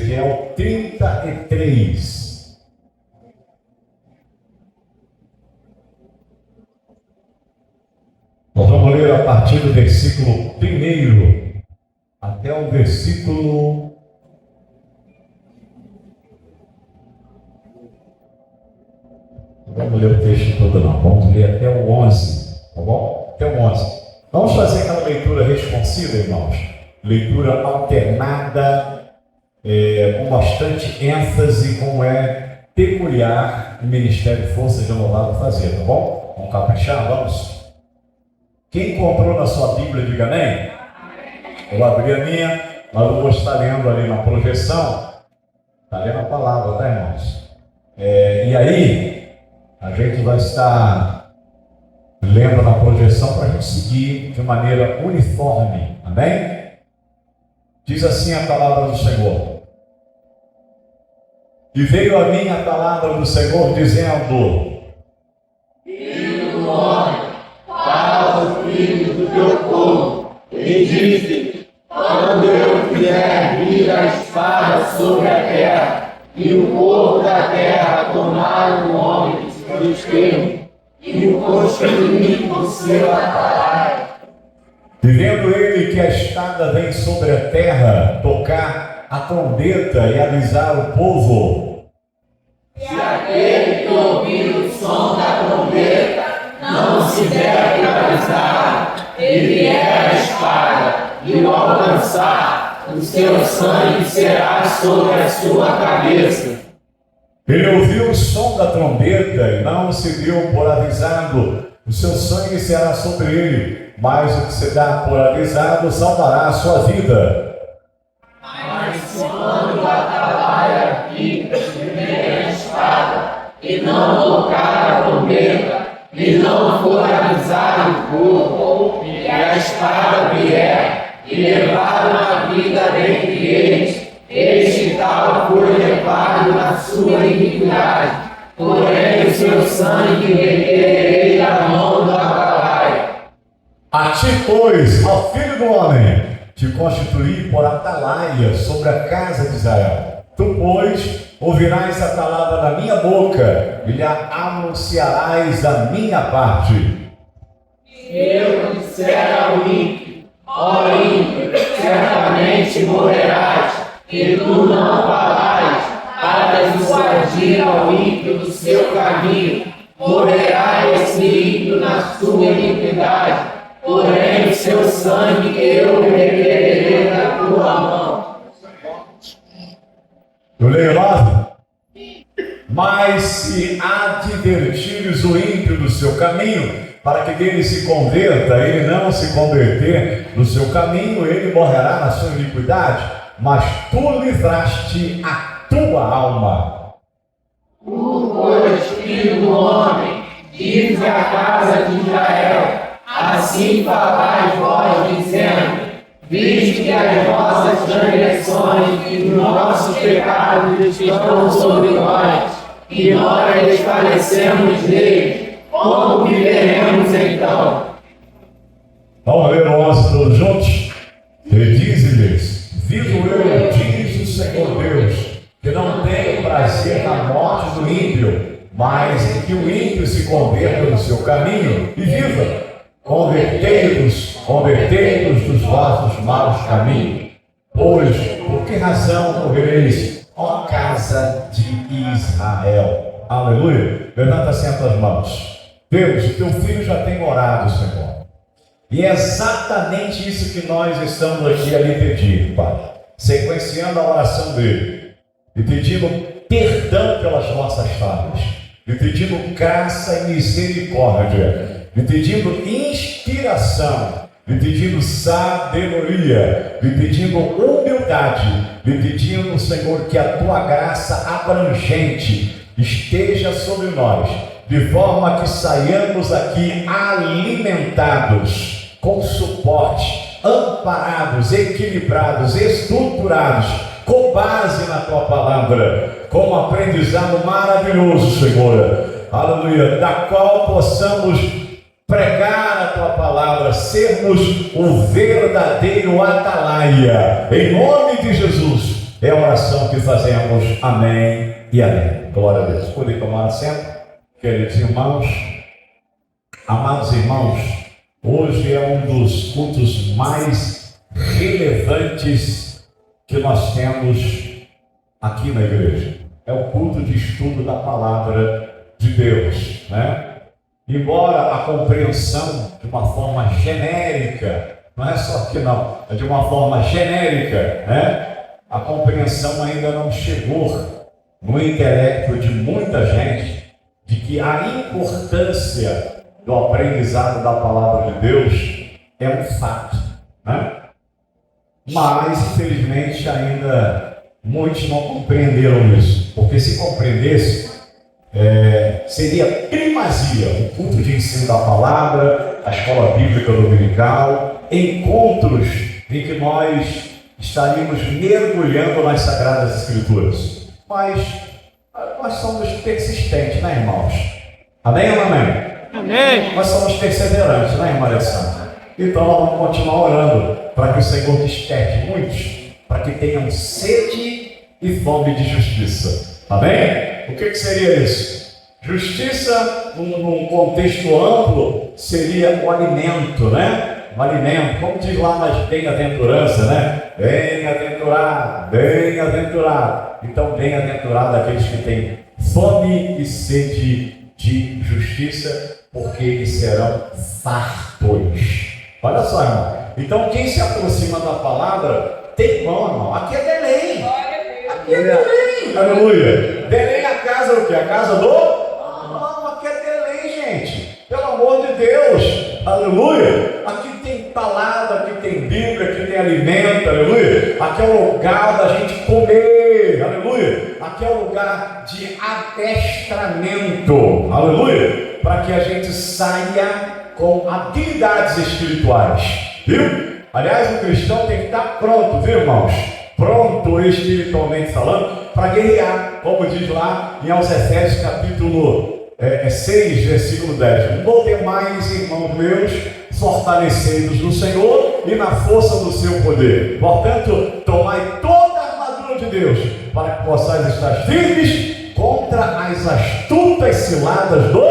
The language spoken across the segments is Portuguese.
Ezequiel 33. Nós vamos ler a partir do versículo 1 até o versículo... Vamos ler o texto todo não, vamos ler até o 11, tá bom? Até o 11. Vamos fazer aquela leitura responsiva, irmãos. Leitura alternada, com bastante ênfase, como é peculiar o Ministério Forças Renovadas fazer, tá bom? Vamos caprichar, vamos? Quem comprou na sua Bíblia, diga amém. Eu abri a minha, mas eu vou estar lendo ali na projeção. Está lendo a palavra, tá, irmãos? E aí... a gente vai estar lendo na projeção para a gente seguir de maneira uniforme, amém? Diz assim a palavra do Senhor: e veio a mim a palavra do Senhor dizendo: Filho do homem, fala ao filho do teu povo, e diz-lhe: quando eu fizer vir a espada sobre a terra, e o povo da terra tomar o homem dos termos, e o construir o seu atalaia. E vendo ele que a espada vem sobre a terra, tocar a trombeta e avisar o povo. Se aquele que ouvir o som da trombeta não se deve avisar, e vier a espada e o alcançar, o seu sangue será sobre a sua cabeça. Ele ouviu o som da trombeta e não se deu por avisado, o seu sangue será sobre ele, mas o que se dá por avisado salvará a sua vida. Mas quando o atalaia vir a espada, e não tocar a trombeta, e não for avisado o povo, e a espada vier, e levaram a vida dentre eles, este tal foi levado na sua iniquidade, porém o seu sangue requererei da mão do atalaia. A ti, pois, ao filho do homem, te constituí por atalaia sobre a casa de Israel. Tu, pois, ouvirás a palavra da minha boca, e lhe anunciarás a minha parte. Eu disser ao ímpio: ó ímpio, certamente morrerás, e tu não falarás, para dissuadir ao ímpio do seu caminho. Morrerá esse ímpio na sua iniquidade, porém o seu sangue eu requererei da tua mão. Eu leio lá. Mas se advertires o ímpio do seu caminho, para que dele se converta, ele não se converter no seu caminho, ele morrerá na sua iniquidade, mas tu livraste a tua alma. Tu, pois, filho do homem, diz à casa de Israel: assim falais vós, dizendo: viste que as nossas transgressões e os nossos pecados estão sobre nós, e nós desfalecemos deles. Como viveremos então? Vamos ler o 11 todos juntos? Ele diz-lhes: vivo eu, diz o Senhor Deus, que não tenho prazer na morte do ímpio, mas em que o ímpio se converta no seu caminho e viva. Convertei-vos dos vossos maus caminhos. Pois, por que razão morrereis, ó casa de Israel? Aleluia. Levanta assim as tuas mãos. Deus, o teu filho já tem orado, Senhor. E é exatamente isso que nós estamos aqui a lhe pedir, Pai. Sequenciando a oração dele. E pedindo perdão pelas nossas falhas. E pedindo graça e misericórdia. E pedindo inspiração. E pedindo sabedoria. E pedindo humildade. E pedindo, Senhor, que a tua graça abrangente esteja sobre nós, de forma que saiamos aqui alimentados, com suporte, amparados, equilibrados, estruturados, com base na tua palavra, com um aprendizado maravilhoso, Senhor, aleluia, da qual possamos pregar a tua palavra, sermos o verdadeiro atalaia, em nome de Jesus. É a oração que fazemos. Amém e amém. Glória a Deus. Podem tomar assento, queridos irmãos. Amados irmãos, hoje é um dos cultos mais relevantes que nós temos aqui na igreja. É o culto de estudo da palavra de Deus, né? Embora a compreensão de uma forma genérica, não é só que não, é de uma forma genérica, né? A compreensão ainda não chegou no intelecto de muita gente de que a importância do aprendizado da palavra de Deus é um fato, né? Mas, infelizmente, ainda muitos não compreenderam isso, porque se compreendesse, seria primazia o culto de ensino da palavra, a escola bíblica dominical, encontros em que nós estaríamos mergulhando nas Sagradas Escrituras. Mas nós somos persistentes, né, irmãos? Amém ou não amém? Amém. Nós somos perseverantes, né, irmã Alessandra? Então nós vamos continuar orando para que o Senhor desperte muitos, para que tenham sede e fome de justiça. Amém? O que seria isso? Justiça, num contexto amplo, seria o alimento, né? O alimento, como diz lá nas bem-aventuranças, né? Bem-aventurado, bem-aventurado. Então, bem-aventurado aqueles que têm fome e sede de justiça, porque eles serão fartos. Olha só, irmão. Então, quem se aproxima da palavra tem pão, irmão. Aqui é Belém. Aqui é Belém. Aleluia. Belém é a casa do quê? A casa do? Não, aqui é Belém, gente. Pelo amor de Deus. Aleluia. Aqui tem palavra, aqui tem Bíblia, aqui tem alimento. Aleluia. Aqui é o lugar da gente comer. Aleluia. Aqui é o lugar de adestramento. Aleluia. Para que a gente saia com habilidades espirituais, viu? Aliás, o cristão tem que estar pronto, viu, irmãos? Pronto espiritualmente falando, para guerrear, como diz lá em aos Efésios capítulo 6, versículo 10. No demais, irmãos meus, fortalecidos no Senhor e na força do seu poder. Portanto, tomai toda a armadura de Deus, para que possais estar firmes contra as astutas ciladas do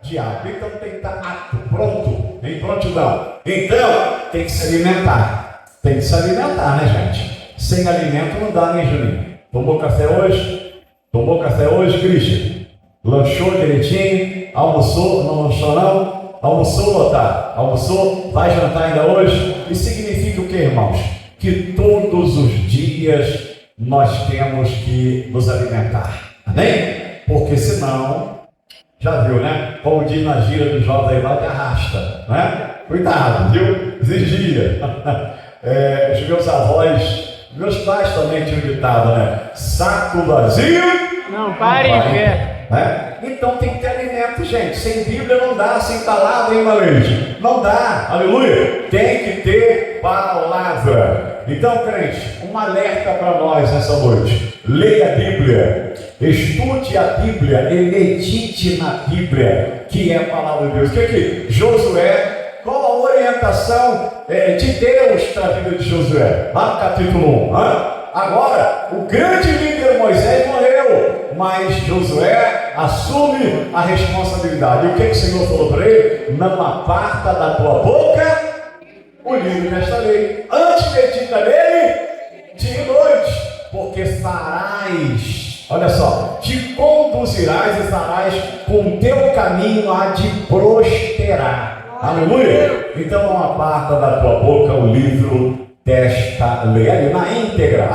diabo. Então tem que estar apto, pronto, em prontidão. Então tem que se alimentar. Tem que se alimentar, né, gente? Sem alimento não dá, né, Juninho? Tomou café hoje? Tomou café hoje, Cristian? Lanchou direitinho? Almoçou? Não lanchou não? Almoçou, Otávio? Almoçou? Vai jantar ainda hoje? Isso significa o que, irmãos? Que todos os dias nós temos que nos alimentar. Amém? Porque senão, já viu, né? Como diz na gíria dos jovens aí, vai que arrasta, né? Cuidado, viu? Vigia. Os meus avós, meus pais também tinham ditado, né? Saco vazio Não pare em pé. Né? Então tem que ter alimento, gente. Sem Bíblia não dá, sem palavra, hein, Marlene? Não dá, aleluia. Tem que ter palavra. Então, crente, um alerta para nós nessa noite. Leia a Bíblia, estude a Bíblia e medite na Bíblia, que é a palavra de Deus. O que Josué, qual a orientação de Deus para a vida de Josué? Lá no capítulo 1. Agora, o grande líder Moisés morreu, mas Josué assume a responsabilidade. E o que o Senhor falou para ele? Não aparta da tua boca o livro desta lei. Antes medita nele dia e noite, porque farás, olha só, te conduzirás e farás com teu caminho a de prosperar. Aleluia! Então não aparta da tua boca o livro desta lei. Ali na íntegra.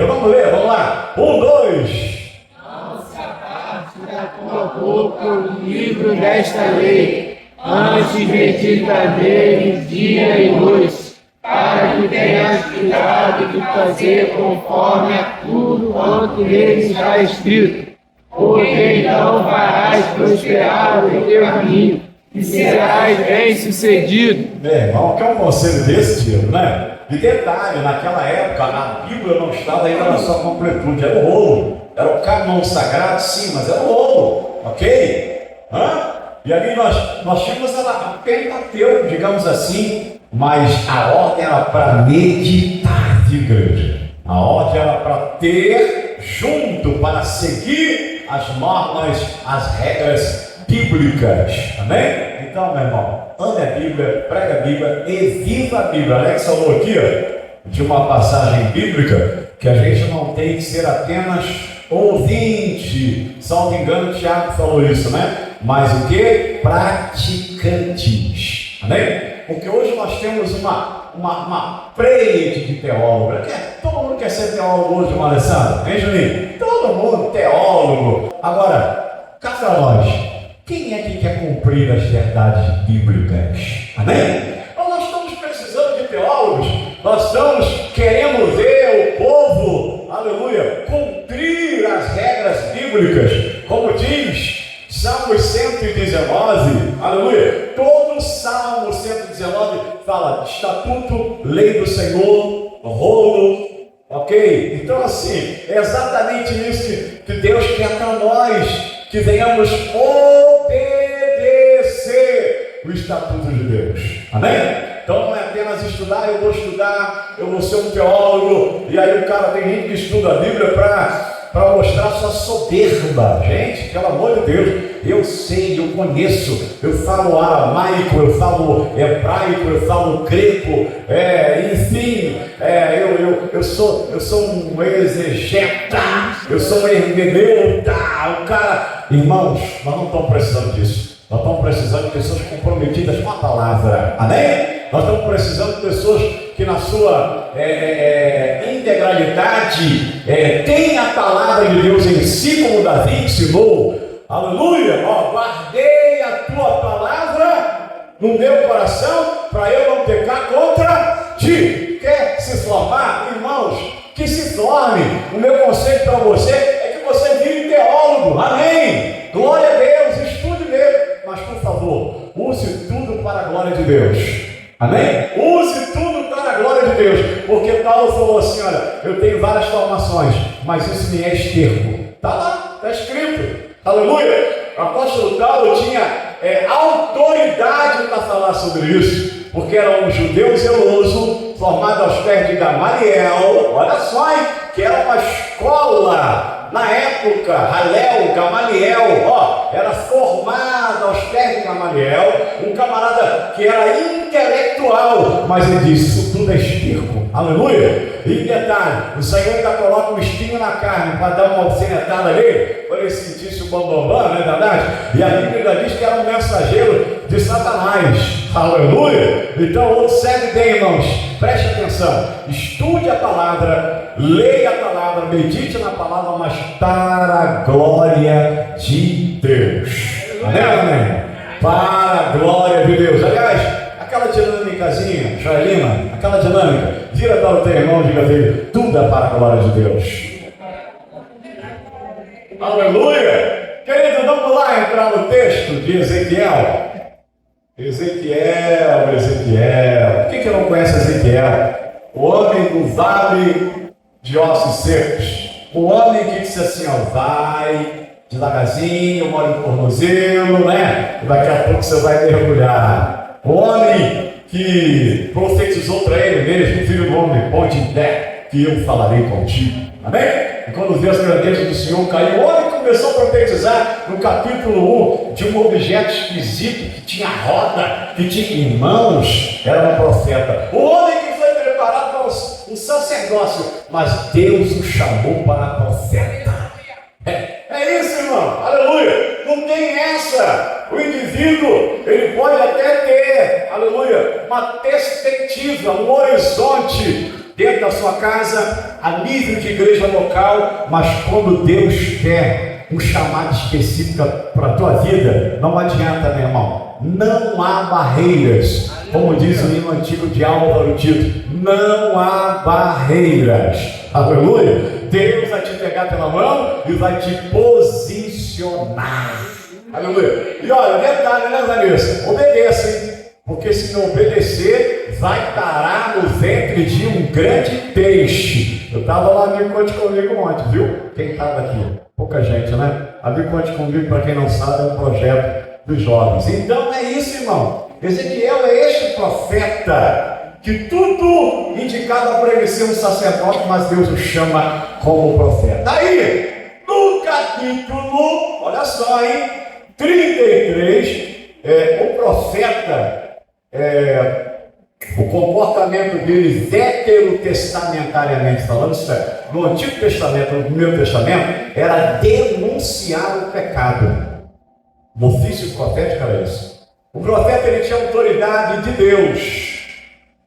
Vamos ler, vamos lá. 1, 2. Não se aparte da tua boca o livro desta lei, antes medita nele dia e noite, para que tenhas cuidado de fazer conforme a tudo quanto nele está escrito, porque então farás prosperar o teu caminho e serás bem sucedido. Meu irmão, que é um conselho desse tipo, né? E detalhe, naquela época a Bíblia não estava ainda na sua completude, era o rolo, era o cânon sagrado, sim, mas era o rolo, ok? E ali nós tínhamos a Pentateuco, digamos assim, mas a ordem era para meditar de igreja. A ordem era para ter junto, para seguir as normas, as regras bíblicas. Amém? Então, meu irmão, ame a Bíblia, prega a Bíblia e viva a Bíblia. Alex falou aqui de uma passagem bíblica que a gente não tem que ser apenas ouvinte. Salvo engano, Tiago falou isso, né? Mas o que? Praticantes. Amém? Porque hoje nós temos uma preide de teólogo. Todo mundo quer ser teólogo hoje, Alessandro. Hein, Juninho? Todo mundo teólogo. Agora, cá para nós, quem é que quer cumprir as verdades bíblicas? Amém? Então nós estamos precisando de teólogos. Nós estamos querendo ver o povo, aleluia, cumprir as regras bíblicas. Como diz Salmo 119, aleluia. Todo Salmo 119 fala de estatuto, lei do Senhor, rolo, ok? Então assim, é exatamente isso que Deus quer para nós, que venhamos obedecer o estatuto de Deus. Amém? Então não é apenas estudar, eu vou ser um teólogo, e aí o cara tem gente que estuda a Bíblia para mostrar sua soberba. Gente, pelo amor de Deus, eu sei, eu conheço, eu falo aramaico, eu falo hebraico, eu falo grego, enfim, eu sou um exegeta, eu sou um hermeneuta, o cara. Irmãos, nós não estamos precisando disso. Nós estamos precisando de pessoas comprometidas com a palavra. Amém? Nós estamos precisando de pessoas que na sua integralidade têm a palavra de Deus em si, como Davi ensinou. Aleluia! Guardei a tua palavra no meu coração para eu não pecar contra ti. Quer se formar? Irmãos, que se forme. O meu conselho para você é que você vire teólogo. Amém? Glória a Deus, estude mesmo. Mas por favor, use tudo para a glória de Deus. Amém? Use tudo para a glória de Deus. Porque Paulo falou assim: olha, eu tenho várias formações, mas isso me é esterco. Está lá, está escrito. Aleluia! O apóstolo Paulo tinha autoridade para falar sobre isso, porque era um judeu zeloso, formado aos pés de Gamaliel. Olha só, hein? Que era uma escola. Na época, Gamaliel, era formado aos pés de Gamaliel, um camarada que era intelectual, mas ele disse: isso tudo é esterco. Aleluia! E detalhe, o Senhor ainda coloca um espinho na carne para dar uma alfinetada ali, para ele sentisse o bambambam, não é verdade? E a Bíblia diz que era um mensageiro de Satanás. Aleluia! Então, observe bem, irmãos, preste atenção, estude a palavra, leia a palavra, medite na palavra, mas para a glória de Deus. Amém, amém? Para a glória de Deus. Aliás, aquela dinâmicazinha, Joelina, aquela dinâmica, vira para o teu irmão e diga dele: tudo é para a glória de Deus. Aleluia! Querido, vamos lá entrar no texto de Ezequiel. Ezequiel. Quem que não conhece Ezequiel? O homem do vale de ossos secos. O homem que disse assim: vai devagarzinho, molha o tornozelo, né? Daqui a pouco você vai mergulhar. O homem que profetizou para ele mesmo: filho do homem, ponte em pé, que eu falarei contigo. Amém? E quando viu as grandezas do Senhor caiu, o homem começou a profetizar no capítulo 1 de um objeto esquisito que tinha roda, que tinha mãos. Era um profeta. O homem que foi preparado para o sacerdócio, mas Deus o chamou para profeta. É isso, irmão. Aleluia. Não tem essa. O indivíduo, ele pode até ter, aleluia, uma perspectiva, um horizonte dentro da sua casa, a nível de igreja local, mas quando Deus quer um chamado específico para a tua vida, não adianta, meu irmão. Não há barreiras, como diz o hino antigo de Álvaro Tito, não há barreiras. Aleluia. Deus vai te pegar pela mão e vai te posicionar. Aleluia. E olha, detalhe, né, Vanessa? Obedeça, hein? Porque se não obedecer, vai parar no ventre de um grande peixe. Eu estava lá no Conte Comigo ontem, viu? Quem estava aqui? Pouca gente, né? A Conte Comigo, para quem não sabe, é um projeto dos jovens. Então é isso, irmão. Ezequiel é este profeta que tudo indicava para ele ser um sacerdote, mas Deus o chama como profeta. Aí, no capítulo, olha só, hein, 33, o profeta, o comportamento dele veterotestamentariamente falando, no Antigo Testamento, no Primeiro Testamento, era denunciar o pecado. O ofício profético era isso. O profeta, ele tinha autoridade de Deus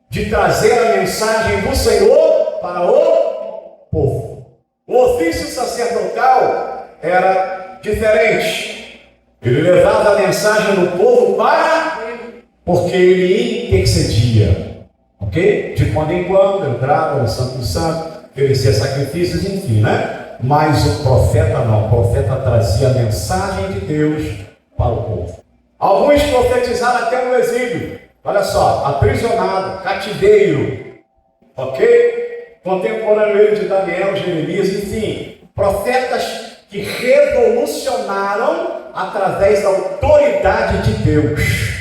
de trazer a mensagem do Senhor para o povo. O ofício sacerdotal era diferente. Ele levava a mensagem do povo porque ele intercedia, ok? De quando em quando entrava no Santo do Santo, oferecia sacrifícios, enfim, né? Mas o profeta não. O profeta trazia a mensagem de Deus para o povo. Alguns profetizaram até no exílio. Olha só, aprisionado, cativeiro, ok? Contemporâneo de Daniel, Jeremias, enfim, profetas que revolucionaram através da autoridade de Deus.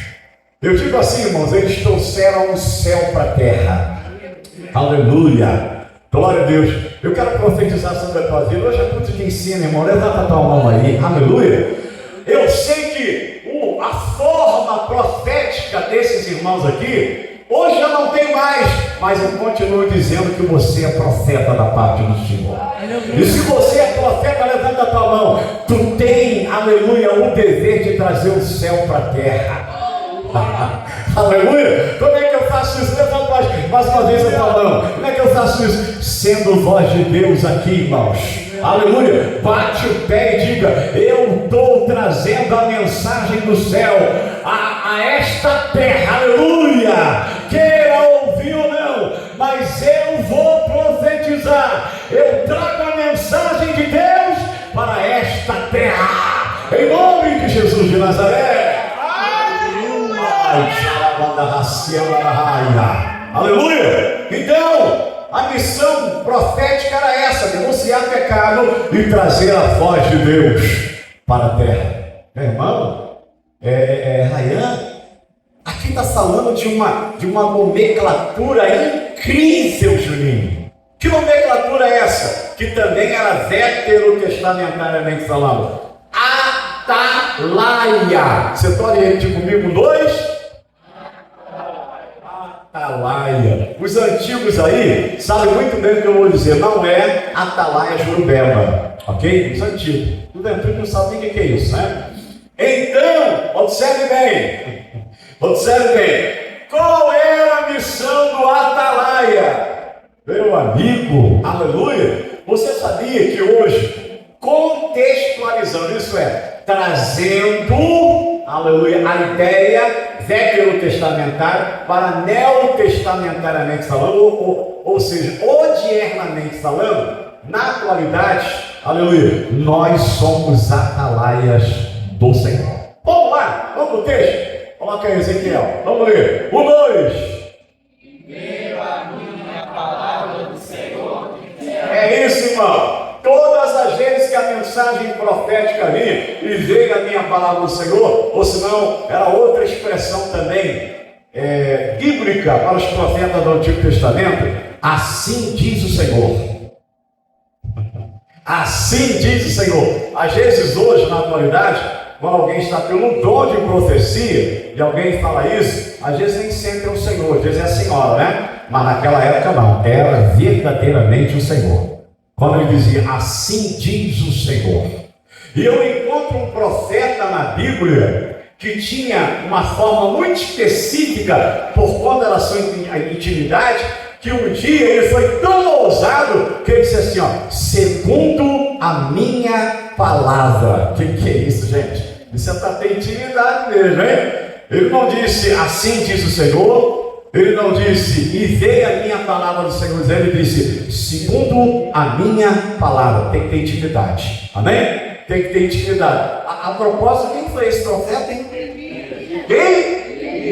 Eu digo assim, irmãos, eles trouxeram o céu para a terra. Aleluia, glória a Deus. Eu quero profetizar sobre a tua vida. Hoje é culto de ensino, irmão, levanta a tua mão aí, aleluia. Eu sei que a forma profética desses irmãos aqui, hoje eu não tenho mais, mas eu continuo dizendo que você é profeta da parte do Senhor. E se você é profeta, levanta a tua mão. Tu tem, aleluia, o dever de trazer o céu para a terra. Aleluia. Como é que eu faço isso? Levanta mais uma vez a tua mão. Como é que eu faço isso? Sendo voz de Deus aqui, irmãos. Aleluia, bate o pé e diga: eu estou trazendo a mensagem do céu a esta terra, aleluia, queira ouvir ou não, mas eu vou profetizar, eu trago a mensagem de Deus para esta terra, em nome de Jesus de Nazaré. Aleluia. Então, a missão profética era essa: denunciar pecado e trazer a voz de Deus para a terra. Meu irmão, Rayan, aqui está falando de uma nomenclatura incrível, Juninho. Que nomenclatura é essa? Que também era veterotestamentariamente falando. Atalaia. Você pode repetir comigo? 2? Atalaia. Os antigos aí sabem muito bem o que eu vou dizer. Não é Atalaia Jurubeba, ok? Os antigos. Os antigos não sabem o que é isso, né? Então, observe bem. Observe bem. Qual era a missão do Atalaia? Meu amigo, aleluia. Você sabia que hoje, contextualizando, isso é, trazendo, aleluia, a ideia veterotestamentária para neotestamentariamente falando, ou seja, odiernamente falando, na atualidade, aleluia, nós somos atalaias do Senhor. Vamos lá, vamos pro texto. Coloca aí, Ezequiel, vamos ler. 1, 2. Primeiro a minha palavra do Senhor. É isso, irmão. Todas as vezes que a mensagem profética vinha e veio a minha palavra do Senhor, ou senão era outra expressão também bíblica para os profetas do Antigo Testamento, assim diz o Senhor. Assim diz o Senhor. Às vezes hoje, na atualidade, quando alguém está pelo dom de profecia e alguém fala isso, às vezes nem sempre é o Senhor, às vezes é a senhora, né? Mas naquela época não, era verdadeiramente o Senhor. Quando ele dizia, assim diz o Senhor. E eu encontro um profeta na Bíblia que tinha uma forma muito específica por conta da sua intimidade, que um dia ele foi tão ousado que ele disse assim, ó, segundo a minha palavra. O que é isso, gente? Isso é para ter intimidade mesmo, hein? Ele não disse, assim diz o Senhor. Ele não disse, e veio a minha palavra do Senhor, ele disse, segundo a minha palavra. Tem que ter intimidade, amém? Tem que ter intimidade. A propósito, quem foi esse profeta, hein? Quem?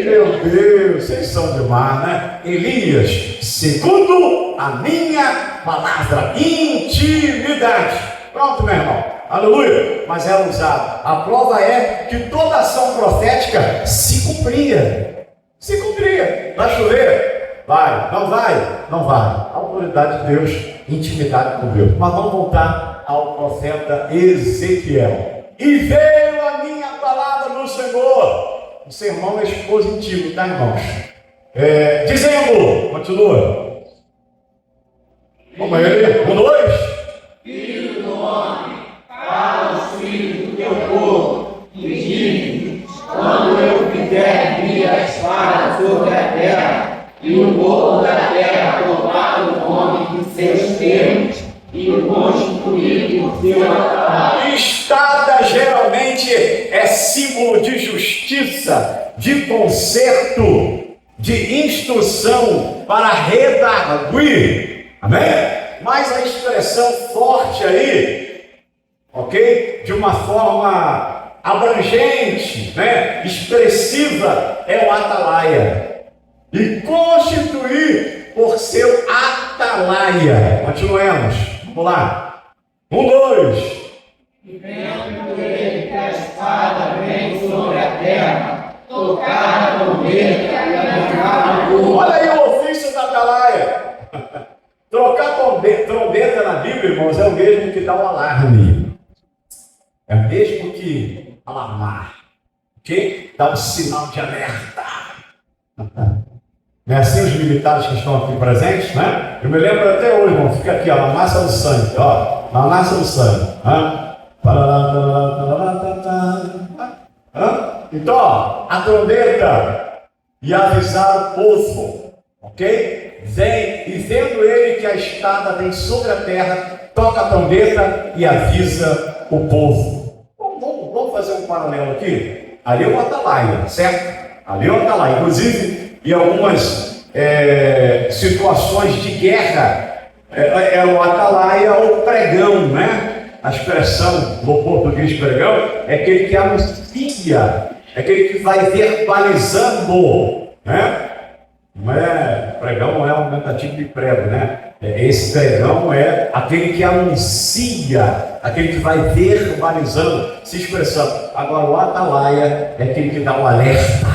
Meu Deus, vocês são demais, né? Elias, segundo a minha palavra, intimidade. Pronto, meu irmão, aleluia. Mas era usado. A prova é que toda ação profética se cumpria. Se cumpria. Vai chover, Vai. Não vai? Não vai. Autoridade de Deus, intimidade com Deus. Mas vamos voltar ao profeta Ezequiel. E veio a minha palavra do Senhor. O sermão é expositivo, tá, irmãos? Dizendo, continua. Vamos aí, 1, 2. Filho do homem, fala aos filhos do teu povo, e diz: quando eu fizer vir a espada sobre a terra, e o povo da terra tomar o nome de seus termos, e o constituir o seu atalho. Estada geralmente é símbolo de justiça, de conserto, de instrução para redarguir. Amém? Mas a expressão forte aí, ok? De uma forma abrangente, né? Expressiva, é o atalaia. E constituir por seu atalaia. Continuemos. Vamos lá. 1, 2. E vendo ele que a espada vem sobre a terra, tocar a trombeta e arrancar o Olha aí o ofício da atalaia. Trocar trombeta na Bíblia, irmãos, é o mesmo que dá o alarme. É o mesmo que alarmar. Ok? Dá um sinal de alerta. Não é assim os militares que estão aqui presentes, né? Eu me lembro até hoje, irmão, fica aqui, ó, na massa do sangue, ó, na massa do sangue. Então, ó, a trombeta e avisar o povo, ok? Vem, e vendo ele que a espada vem sobre a terra, toca a trombeta e avisa o povo. Vamos fazer um paralelo aqui? Ali é o atalaia, certo? Ali é o atalaia, inclusive, em algumas situações de guerra, é o atalaia ou pregão, né? A expressão no português pregão é aquele que anuncia, é aquele que vai verbalizando, né? Não é, pregão não é um aumentativo de prego, né? Esse pregão é aquele que anuncia, aquele que vai verbalizando, se expressando. Agora o atalaia é aquele que dá um alerta.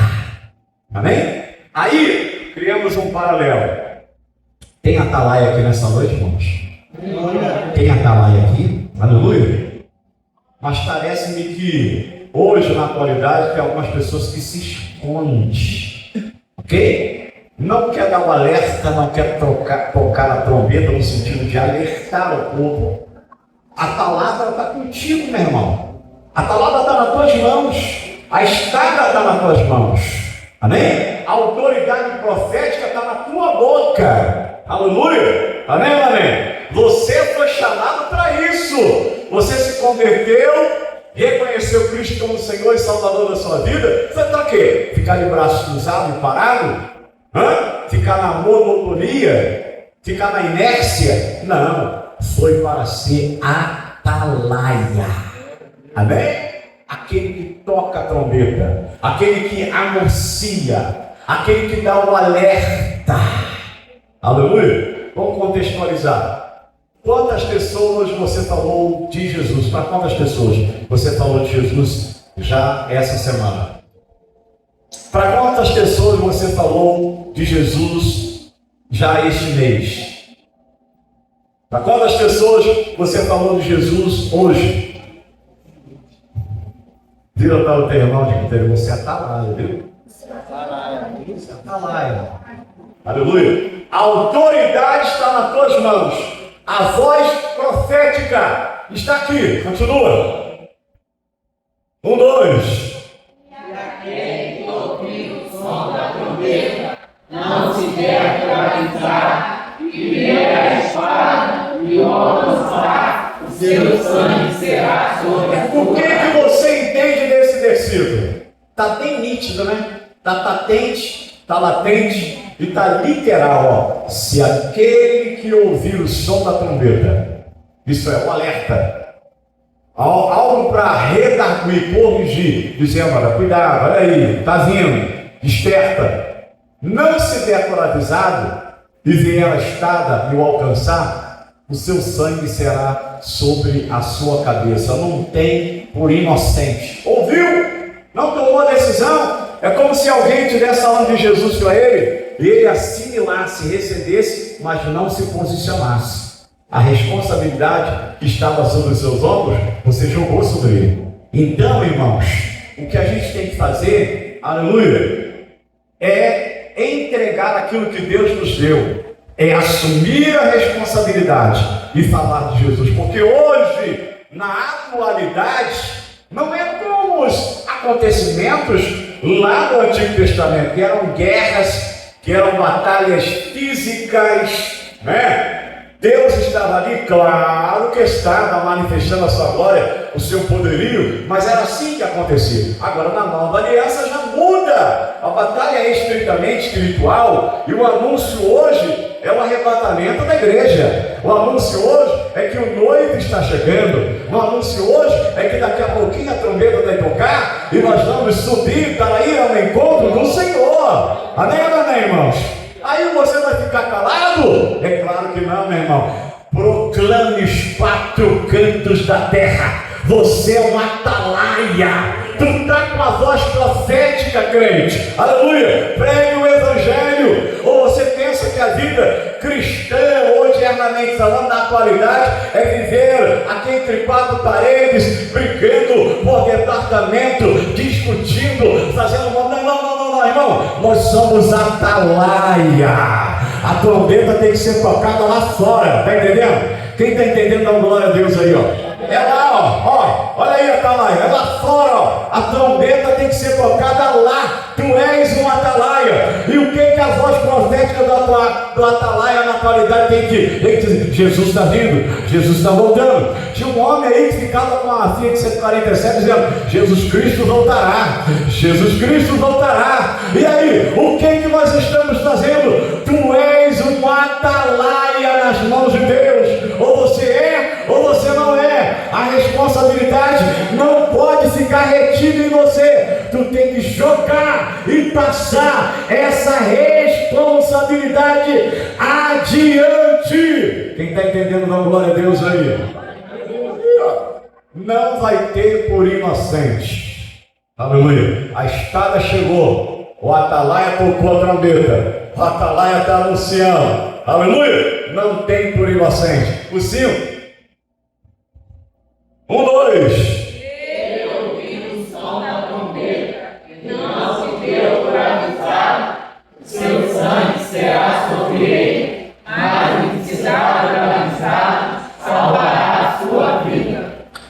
Amém? Aí, criamos um paralelo. Tem atalaia aqui nessa noite, irmãos? Tem atalaia aqui? Aleluia? Mas parece-me que hoje, na atualidade, tem algumas pessoas que se escondem. Ok? Não quer dar um alerta, não quer tocar na trombeta no sentido de alertar o povo. A palavra está contigo, meu irmão. A palavra está nas tuas mãos. A espada está nas tuas mãos. Amém? A autoridade profética está na tua boca. Aleluia? Amém, amém? Você foi chamado para isso. Você se converteu, reconheceu Cristo como Senhor e Salvador da sua vida. Você está o quê? Ficar de braços cruzados e parado? Ficar na monotonia? Ficar na inércia? Não. Foi para ser atalaia. Amém? Aquele que toca a trombeta, aquele que anuncia, aquele que dá o alerta. Aleluia? Vamos contextualizar. Quantas pessoas você falou de Jesus? Para quantas pessoas você falou de Jesus já essa semana? Para quantas pessoas você falou de Jesus já este mês? Para quantas pessoas você falou de Jesus hoje? Vira para o teu irmão de que você é atalaia, viu? Você é atalaia. Aleluia. A autoridade está nas tuas mãos. A voz profética está aqui. Continua. 1, 2. E aquele que ouvir o som da trombeta não se deve paralisar, e ver a espada e o alcançar, o seu sangue será sobre a O que você entende desse versículo? Está bem nítido, né? Está patente, está latente e está literal. Ó. Se aquele que ouvir o som da trombeta, isso é um alerta. Algo para redarguir, corrigir, dizendo, olha, cuidado, olha aí, está vindo, desperta. Não se der por avisado e vier a estada e o alcançar, o seu sangue será sobre a sua cabeça. Não tem por inocente. Ouviu? Não tomou a decisão? É como se alguém estivesse falando de Jesus para ele. ele assimilasse, recebesse, mas não se posicionasse. A responsabilidade que estava sobre os seus ombros, você jogou sobre ele. Então, irmãos, o que a gente tem que fazer, aleluia, é entregar aquilo que Deus nos deu, é assumir a responsabilidade e falar de Jesus, porque hoje, na atualidade, não é como os acontecimentos lá do Antigo Testamento, que eram guerras, que eram batalhas físicas, né? Deus estava ali, claro que estava manifestando a sua glória, o seu poderio, mas era assim que acontecia. Agora, na nova aliança já muda, a batalha é estritamente espiritual, e o anúncio hoje é o arrebatamento da igreja. O anúncio hoje é que o noivo está chegando. O anúncio hoje é que daqui a pouquinho a trombeta vai tocar e nós vamos subir para ir ao encontro do Senhor. Amém ou não, amém, irmãos? Aí você vai ficar calado? É claro que não, meu irmão. Proclame os 4 cantos da terra. Você é um atalaia. Tu está com a voz profética, crente. Aleluia. Pregue o evangelho. Ou você pensa que a vida cristã, hoje, eternamente falando, na atualidade, é viver aqui entre 4 paredes, brigando por departamento, discutindo, fazendo... Não, irmão, nós somos atalaia. A trombeta tem que ser tocada lá fora, tá entendendo? Quem está entendendo, dá glória a Deus aí, ó. É lá, ó, olha aí a atalaia, é lá fora, ó. A trombeta tem que ser tocada lá. Tu és um atalaia. E o que a voz profética do atalaia na atualidade tem que dizer? Jesus está vindo, Jesus está voltando. Tinha um homem aí que ficava com a Fiat 147 dizendo: Jesus Cristo voltará, Jesus Cristo voltará. E aí, o que nós estamos fazendo? Tu és um atalaia nas mãos de Deus. Ou você é, ou você não é. A responsabilidade não pode ficar retida em você. Tu tem que jogar e passar essa responsabilidade adiante. Quem está entendendo, dá glória a Deus aí. Não vai ter por inocente. Aleluia. A espada chegou. O atalaia tocou a trombeta. O atalaia está anunciando. Aleluia. Não tem por inocente. O 5. 1, 2. Ele ouviu o som da trombeta, e não se deu por avisado, seu sangue será sobre ele, mas o que se dá por avisado salvará a sua vida.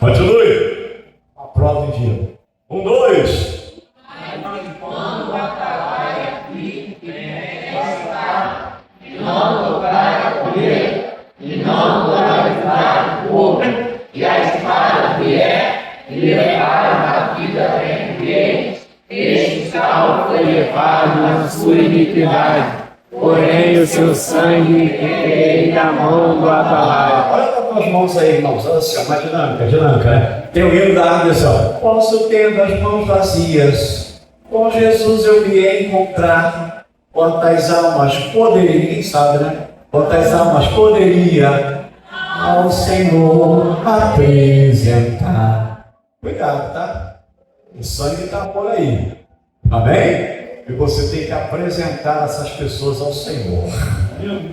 Continue. A prova em dia. 1, 2. Mas quando o atalaia vi que está, e não tocar a trombeta, e não for avisado o povo, e a espada vier e levar a vida entre eles, este tal foi levado na sua iniquidade, porém o seu sangue requerei na mão do atalaia. Olha para as mãos aí, irmãos. Olha assim, uma dinâmica, né? Tem o hino da atenção. Posso ter as mãos vazias, com Jesus eu me encontrar. Quantas almas poderia, ninguém sabe, né? Quantas almas poderia ao Senhor apresentar. Cuidado, tá? O sangue está por aí. Amém? E você tem que apresentar essas pessoas ao Senhor.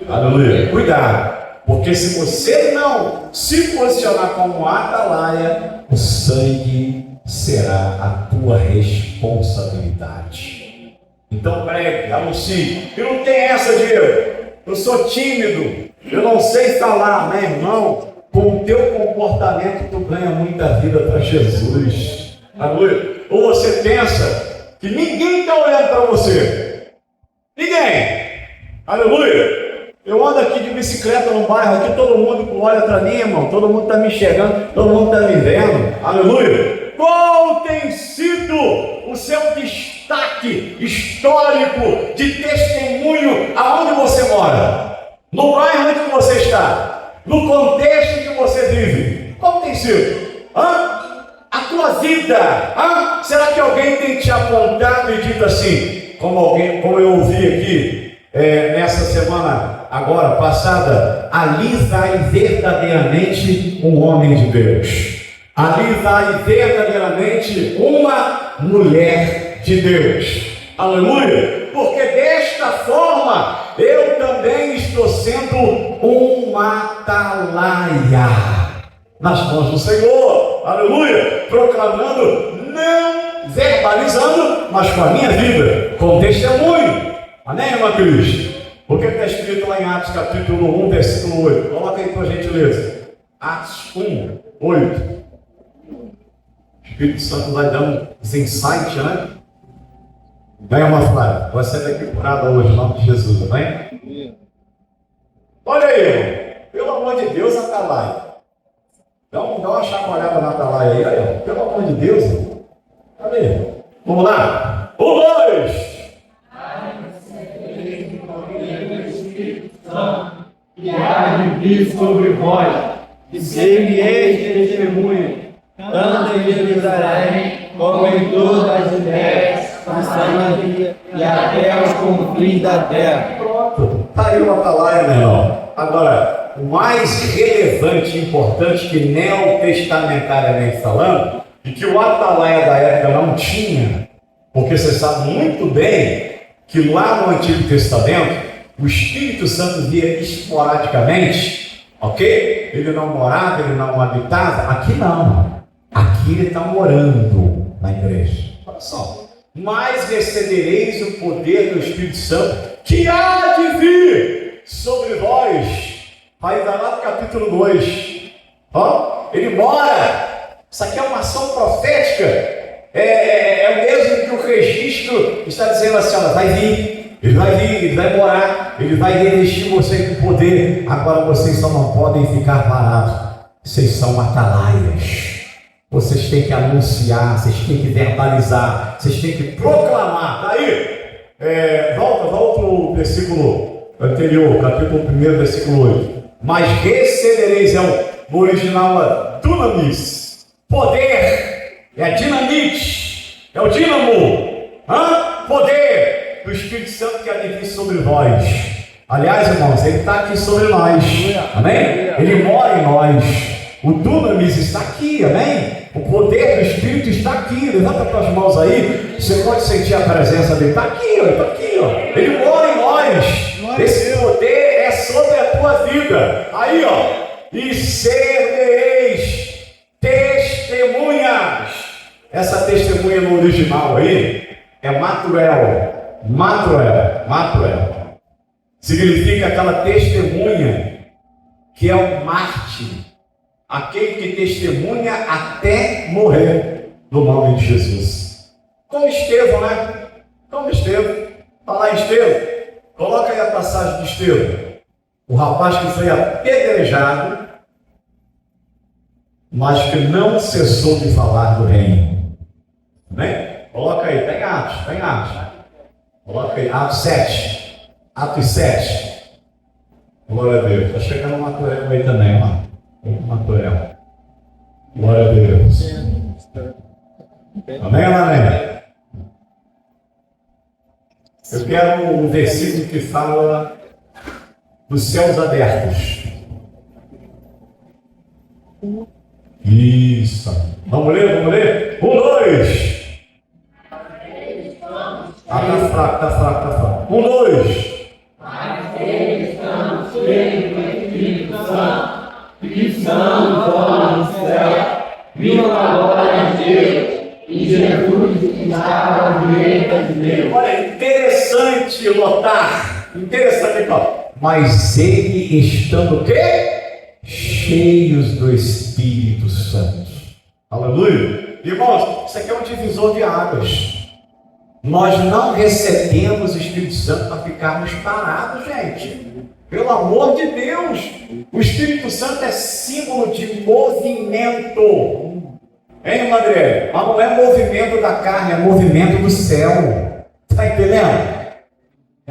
Aleluia. Cuidado. Porque se você não se posicionar como atalaia, o sangue será a tua responsabilidade. Então pregue, anuncie. E não tem essa de eu sou tímido, eu não sei falar, né, irmão? Com o teu comportamento tu ganha muita vida para Jesus. Aleluia. Ou você pensa que ninguém está olhando para você. Ninguém. Aleluia. Eu ando aqui de bicicleta no bairro, aqui todo mundo olha para mim, irmão. Todo mundo está me enxergando, todo mundo está me vendo. Aleluia. Qual tem sido o seu destaque histórico de testemunho aonde você mora? No bairro onde você está? No contexto que você vive? Qual tem sido? A tua vida? Será que alguém tem te apontado e dito assim, como eu ouvi aqui nessa semana agora passada, ali vai verdadeiramente um homem de Deus. Ali vai verdadeiramente uma mulher de Deus. Aleluia! Porque desta forma forma, eu também estou sendo uma atalaia nas mãos do Senhor, aleluia, proclamando, não verbalizando, mas com a minha vida, com testemunho, amém, irmã Cris? O que está escrito lá em Atos capítulo 1, versículo 8? Coloca aí por gentileza. Atos 1, 8. O Espírito Santo vai dando os insights, né? Ganha uma frase. Vai sair daqui curada hoje, em nome de Jesus, amém? Olha aí, irmão. Pelo amor de Deus, atalaia. Dá uma chacoalhada na atalaia aí, olha. Pelo amor de Deus, irmão. Cadê? Vamos lá? 1, 2. Que há de vir sobre vós, e ser-lhe-eis testemunho, tanto em Jerusalém, como em todas as Judéias, em Samaria e até os confins da terra. Pronto, está aí uma atalaia, meu irmão. Agora, o mais relevante e importante que neotestamentariamente falando, e que o atalaia da época não tinha, porque você sabe muito bem que lá no Antigo Testamento, o Espírito Santo via esporadicamente, ok? Ele não morava, ele não habitava. Aqui não. Aqui ele está morando na igreja. Olha só. Mas recebereis o poder do Espírito Santo que há de vir sobre vós. Vai lá no capítulo 2. Ó, ele mora. Isso aqui é uma ação profética. É o mesmo que o registro está dizendo assim, olha, vai vir. Ele vai vir, ele vai morar, ele vai revestir você com poder. Agora vocês só não podem ficar parados. Vocês são atalaias. Vocês têm que anunciar, vocês têm que verbalizar, vocês têm que proclamar. Tá aí? Volta o versículo anterior, capítulo 1, versículo 8. Mas recebereis, no original, dunamis, poder, é a dinamite, é o dínamo, poder do Espírito Santo que há de vir sobre vós. Aliás, irmãos, ele está aqui sobre nós, amém? Ele mora em nós. O dunamis está aqui, amém? O poder do Espírito está aqui. Levanta as mãos aí. Você pode sentir a presença dele. Está aqui, ó. Está aqui, ó. Ele mora em nós. Esse poder é sobre a tua vida. Aí, ó. E ser-me-eis testemunhas. Essa testemunha no original aí é Matuel. Matuel. Significa aquela testemunha que é um mártir. Aquele que testemunha até morrer no nome de Jesus. Como Estevão, né? Como Estevão. Está lá Estevão. Coloca aí a passagem de Estevão. O rapaz que foi apedrejado, mas que não cessou de falar do reino. Amém? Coloca aí, tem Atos. Coloca aí, Atos 7. Atos 7. Glória a Deus. Está chegando uma Matuel aí também, ó. Matuel. Glória a Deus. Amém ou amém? Eu quero um versículo que fala dos céus abertos. Isso. Vamos ler? 1, 2. Tá fraco. 1, 2. Mas eles estão cheios do Espírito Santo, que são fora do céu, viram a glória de Deus, e Jesus estava à direita de Deus. Olha, interessante notar. Interessante, ó. Mas ele estando o quê? Cheios do Espírito Santo. Aleluia. Irmãos, isso aqui é um divisor de águas. Nós não recebemos o Espírito Santo para ficarmos parados, gente. Pelo amor de Deus. O Espírito Santo é símbolo de movimento. Hein, André? Mas não é movimento da carne, é movimento do céu. Está entendendo?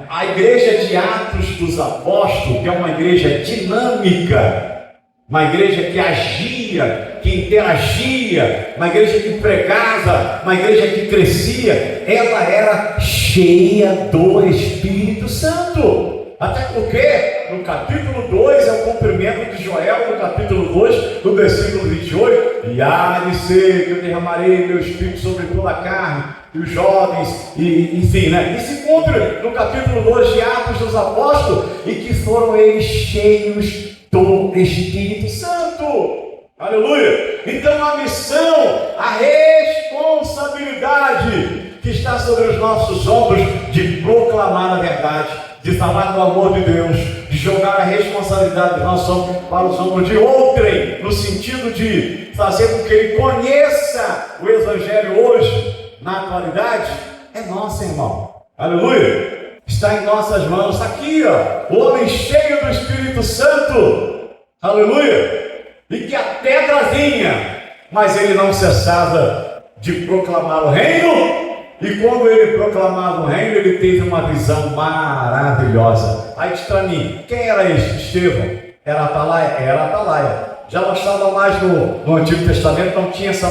A igreja de Atos dos Apóstolos, que é uma igreja dinâmica, uma igreja que agia, que interagia, uma igreja que pregava, uma igreja que crescia, ela era cheia do Espírito Santo. Até porque no capítulo 2 é o cumprimento de Joel, no capítulo 2, no versículo 28, E há de ser que eu derramarei meu espírito sobre toda a carne, e os jovens, e enfim, né? E se cumpre no capítulo 2 de Atos dos Apóstolos, e que foram eles cheios do Espírito Santo. Aleluia! Então a missão, a responsabilidade que está sobre os nossos ombros de proclamar a verdade, de falar do amor de Deus, de jogar a responsabilidade dos nossos ombros para os ombros de outrem, no sentido de fazer com que ele conheça o Evangelho hoje, na atualidade, é nosso, irmão. Aleluia! Está em nossas mãos. Está aqui, ó, o homem cheio do Espírito Santo. Aleluia! E que a pedra vinha, mas ele não cessava de proclamar o reino. E quando ele proclamava o reino, ele teve uma visão maravilhosa. Aí diz para mim, quem era este? Estevão? Era Atalaia? Era Atalaia. Já não estava mais no Antigo Testamento, não tinha essa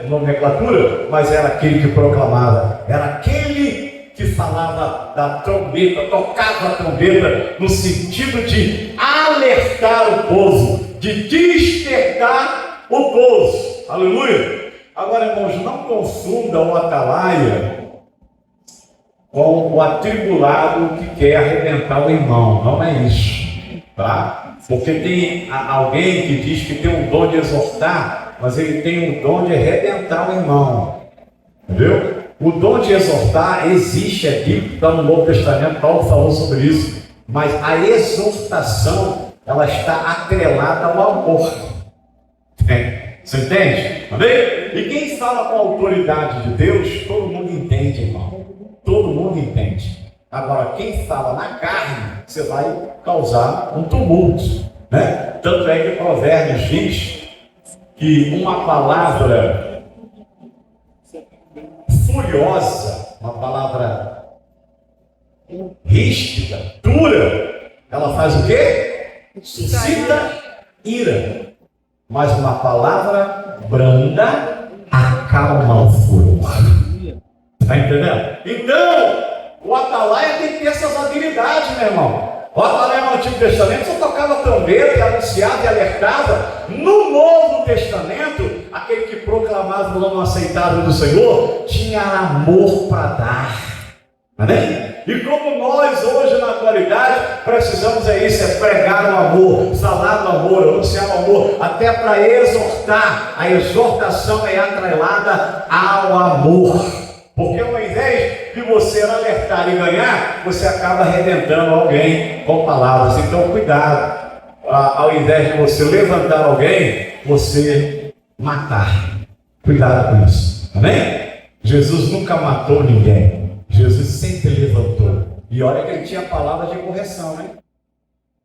nomenclatura, mas era aquele que proclamava, era aquele que falava da trombeta, tocava a trombeta, no sentido de alertar o povo, de despertar o povo. Aleluia! Agora, irmãos, não confunda o Atalaia com o atribulado que quer arrebentar o irmão. Não é isso, tá? Porque tem alguém que diz que tem um dom de exortar, mas ele tem um dom de arrebentar o irmão. Entendeu? O dom de exortar existe aqui, está no Novo Testamento, Paulo falou sobre isso. Mas a exortação, ela está atrelada ao amor. Você entende? Amém? E quem fala com a autoridade de Deus, todo mundo entende, irmão. Todo mundo entende. Agora, quem fala na carne, você vai causar um tumulto, né? Tanto é que Provérbios diz que uma palavra furiosa, uma palavra ríspida, dura, ela faz o quê? Suscita ira. Mas uma palavra branda acalma o furor. Está entendendo? Então, o Atalaia tem que ter essas habilidades, meu irmão. O Atalaia no Antigo Testamento só tocava trombeta e anunciava e alertava. No Novo Testamento, aquele que proclamava o nome aceitável do Senhor tinha amor para dar. Amém? E como nós hoje na atualidade precisamos isso, pregar o amor, falar do amor, anunciar o amor, até para exortar. A exortação é atrelada ao amor, porque ao invés de você alertar e ganhar, você acaba arrebentando alguém com palavras. Então cuidado, ao invés de você levantar alguém, você matar. Cuidado com isso, amém? Jesus nunca matou ninguém. Jesus sempre levantou. E olha que ele tinha a palavra de correção, né?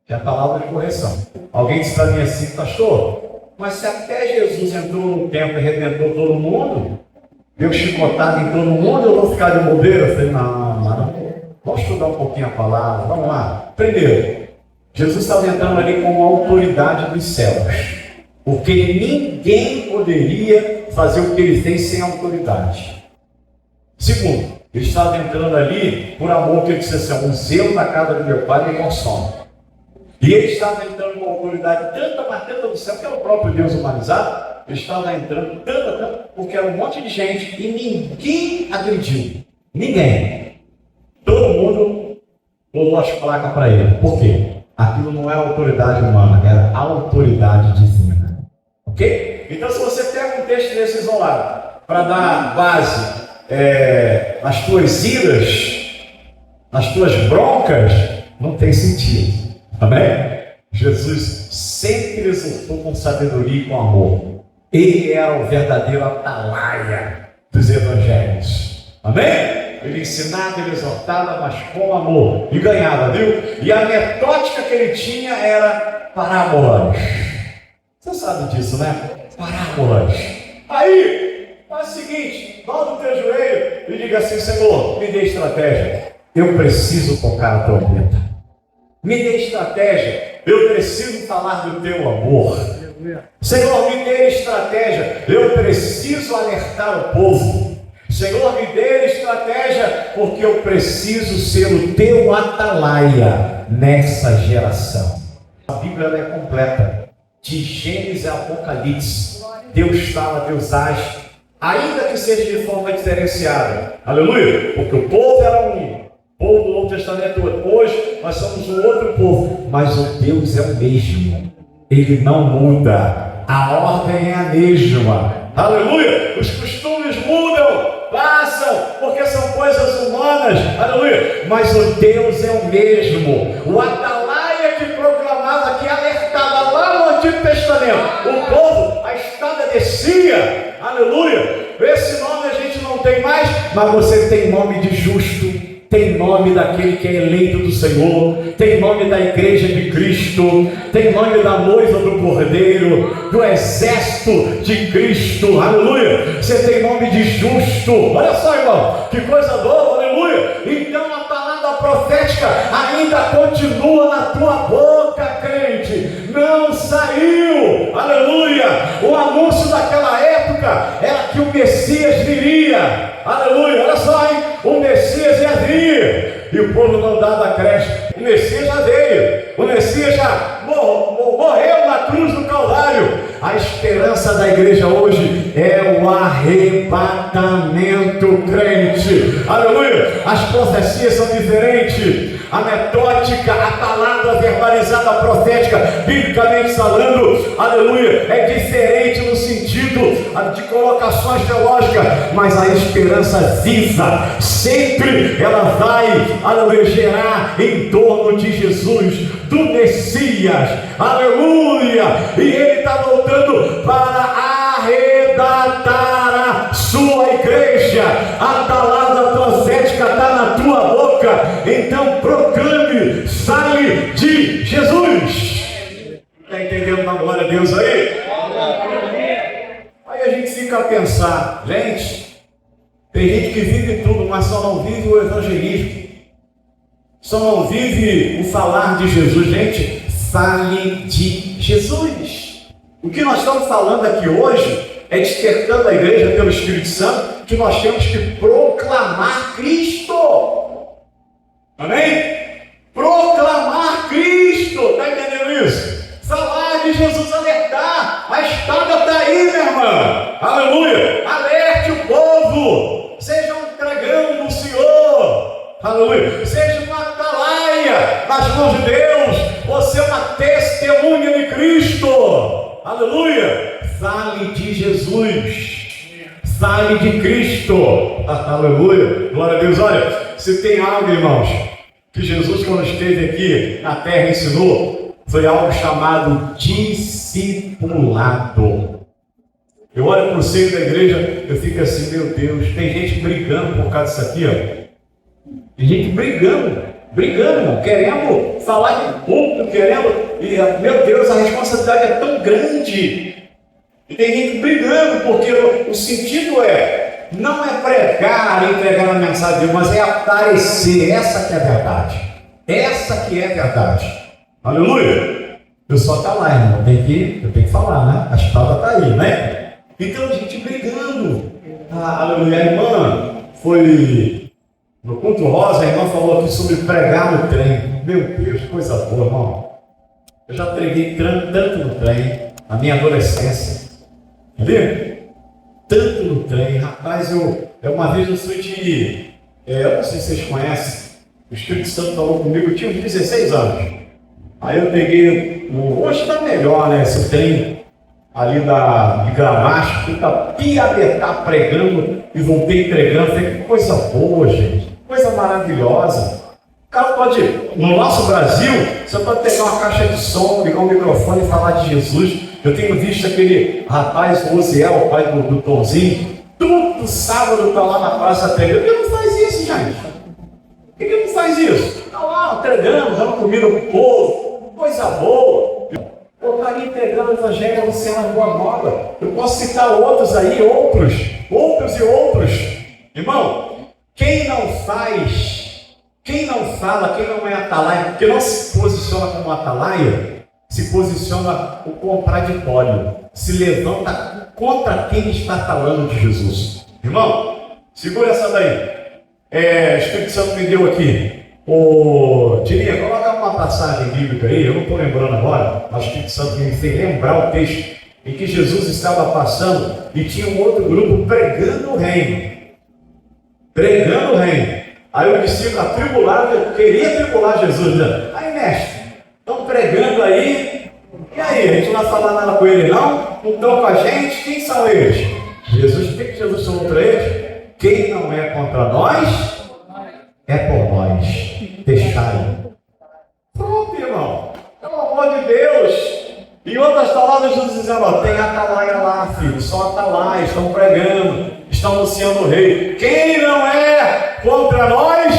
Tinha a palavra de correção. Alguém disse para mim assim, pastor, mas se até Jesus entrou no templo e arrebentou todo mundo, deu chicotado em todo mundo, eu vou ficar de bobeira? Eu falei, não. Vamos estudar um pouquinho a palavra, vamos lá. Primeiro, Jesus estava entrando ali com a autoridade dos céus. Porque ninguém poderia fazer o que ele fez sem autoridade. Segundo, ele estava entrando ali por amor, que ele disse assim, o zelo da casa do meu pai me consome. E ele estava entrando com autoridade tanta do céu, que era o próprio Deus humanizado. Ele estava entrando tanto, porque era um monte de gente e ninguém agrediu. Ninguém. Todo mundo colou as placas para ele. Por quê? Aquilo não era autoridade humana, era autoridade divina. Ok? Então, se você pega um texto desse isolado para dar base nas tuas iras, nas tuas broncas, não tem sentido. Amém? Jesus sempre exortou com sabedoria e com amor. Ele era o verdadeiro Atalaia dos evangelhos. Amém? Ele ensinava, ele exortava, mas com amor. E ganhava, viu? E a metódica que ele tinha era parábolas. Você sabe disso, né? Parábolas. Aí, faz o seguinte, dobra o teu joelho e diga assim, Senhor, me dê estratégia. Eu preciso tocar a trombeta. Me dê estratégia. Eu preciso falar do teu amor. Senhor, me dê estratégia. Eu preciso alertar o povo. Senhor, me dê estratégia, porque eu preciso ser o teu Atalaia nessa geração. A Bíblia é completa, de Gênesis a Apocalipse. Deus fala, Deus age, ainda que seja de forma diferenciada. Aleluia! Porque o povo era um, o povo do Novo Testamento, hoje nós somos um outro povo, mas o Deus é o mesmo, Ele não muda, a ordem é a mesma. Aleluia! Os costumes mudam, passam, porque são coisas humanas, aleluia, mas o Deus é o mesmo. O atalaia que proclamava, que alertava lá no Antigo Testamento, o povo, a estada descia, aleluia. Esse nome a gente não tem mais, mas você tem nome de justo, tem nome daquele que é eleito do Senhor, tem nome da igreja de Cristo, tem nome da noiva do Cordeiro, do exército de Cristo, aleluia. Você tem nome de justo, olha só, irmão, que coisa boa, aleluia. Então a palavra profética ainda continua na tua boca, crente, não saiu, aleluia. O anúncio daquela época era que o Messias viria, aleluia. Olha só, hein? O Messias ia vir, e o povo não dava crédito. O Messias já veio, o Messias já morreu na cruz do Calvário. A esperança da igreja hoje é o arrebatamento, crente, aleluia. As profecias são diferentes, a metódica, a palavra verbalizada, profética, biblicamente falando, aleluia, é diferente no sentido de colocações teológicas, mas a esperança viva, sempre ela vai, aleluia, gerar em torno de Jesus, do Messias, aleluia, e ele está voltando para arrebatar a sua igreja. A palavra profética está na tua boca, então proclame, fale de Jesus. Está entendendo na glória a Deus aí? Aí a gente fica a pensar, gente, tem gente que vive tudo, mas só não vive o evangelismo, só não vive o falar de Jesus. Gente, fale de Jesus. O que nós estamos falando aqui hoje é despertando a igreja pelo Espírito Santo, que nós temos que proclamar Cristo. Amém? Proclamar Cristo, está entendendo isso? Falar de Jesus, alertar, a espada está aí, minha irmã, aleluia, alerte o povo, seja um dragão do Senhor, aleluia, seja uma atalaia nas mãos de Deus, você é uma testemunha de Cristo, aleluia, fale de Jesus, fale de Cristo, aleluia, glória a Deus. Olha, se tem algo, irmãos, que Jesus, quando esteve aqui na terra, ensinou, foi algo chamado discipulado. Eu olho para o seio da igreja, eu fico assim, meu Deus, tem gente brigando por causa disso aqui, ó. Tem gente brigando, irmão, querendo falar de público, e, meu Deus, a responsabilidade é tão grande. E tem gente brigando, porque o sentido não é pregar, entregar a mensagem de Deus, mas é aparecer. Essa que é a verdade. Essa que é a verdade. Aleluia! Eu só está lá, irmão. Eu tenho que falar, né? A espada está aí, né? Então, gente brigando. Aleluia! A irmã foi no culto rosa, a irmã falou aqui sobre pregar no trem. Meu Deus, coisa boa, irmão. Eu já preguei tanto no trem, na minha adolescência. Entendeu? Tanto no trem, rapaz, uma vez eu fui eu não sei se vocês conhecem, o Espírito Santo falou comigo, eu tinha uns 16 anos. Aí eu peguei, hoje está melhor, né? Esse trem ali de Gramacho, que está Piabetá pregando e voltei entregando. Falei, que coisa boa, gente, coisa maravilhosa. O cara pode, no nosso Brasil, você pode pegar uma caixa de som, ligar um microfone e falar de Jesus. Eu tenho visto aquele rapaz, o Osiel, o pai do Tomzinho, todo sábado está lá na praça pregando. Por que não faz isso, gente? Por que não faz isso? Está lá entregando, dando comida para o povo, coisa boa. Eu estou ali entregando o Evangelho, você é uma boa nova. Eu posso citar outros aí, outros e outros. Irmão, quem não faz, quem não fala, quem não é atalaia, quem não se posiciona como atalaia, se posiciona o contraditório, se levanta contra quem está falando de Jesus. Irmão, segura essa daí. O Espírito Santo me deu aqui. Diria, coloca uma passagem bíblica aí, eu não estou lembrando agora, mas o Espírito Santo me fez lembrar o texto em que Jesus estava passando e tinha um outro grupo pregando o reino. Pregando o reino. Aí o discípulo atribulado, queria atribular Jesus, dizendo: aí mestre, estão pregando aí, e aí, a gente não vai falar nada com ele não? Não estão com a gente? Quem são eles? Jesus, o que Jesus falou para eles? Quem não é contra nós, é por nós. Deixai. Pronto, irmão. Pelo amor de Deus. Em outras palavras, Jesus dizendo: ó, tem atalaia lá, filho. São atalaias, estão pregando, estão anunciando o rei. Quem não é contra nós,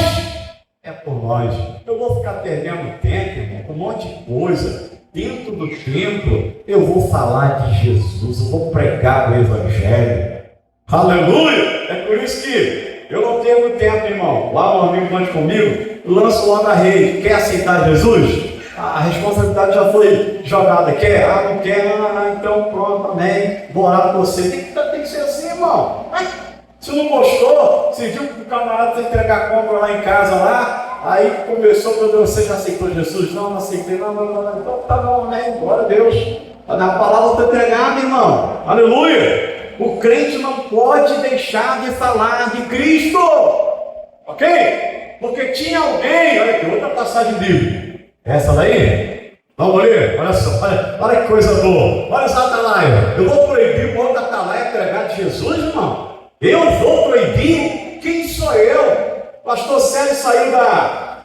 é por nós. Eu vou ficar perdendo tempo, irmão, com um monte de coisa. Dentro do templo, eu vou falar de Jesus, eu vou pregar o Evangelho. Aleluia! É por isso que eu não tenho muito tempo, irmão. Lá um amigo mande comigo, lanço lá na rede. Quer aceitar Jesus? A responsabilidade já foi jogada. Quer? Não quer? Não, então pronto, amém. Vou orar por você. Tem que ser assim, irmão. Ai, se não gostou, se viu que o camarada tem que entregar compra lá em casa lá, aí começou, meu Deus, você já aceitou Jesus? Não aceitei, não. Então tá bom, amém. Glória a Deus. Na palavra está entregada, irmão. Aleluia! O crente não pode deixar de falar de Cristo, ok? Porque tinha alguém, olha aqui, outra passagem bíblica. Essa daí? Vamos ler? Olha só, olha que coisa boa. Olha essa atalaia. Eu vou proibir o outro atalaia pregar de Jesus, irmão? Eu vou proibir? Quem sou eu? Pastor Sérgio saiu da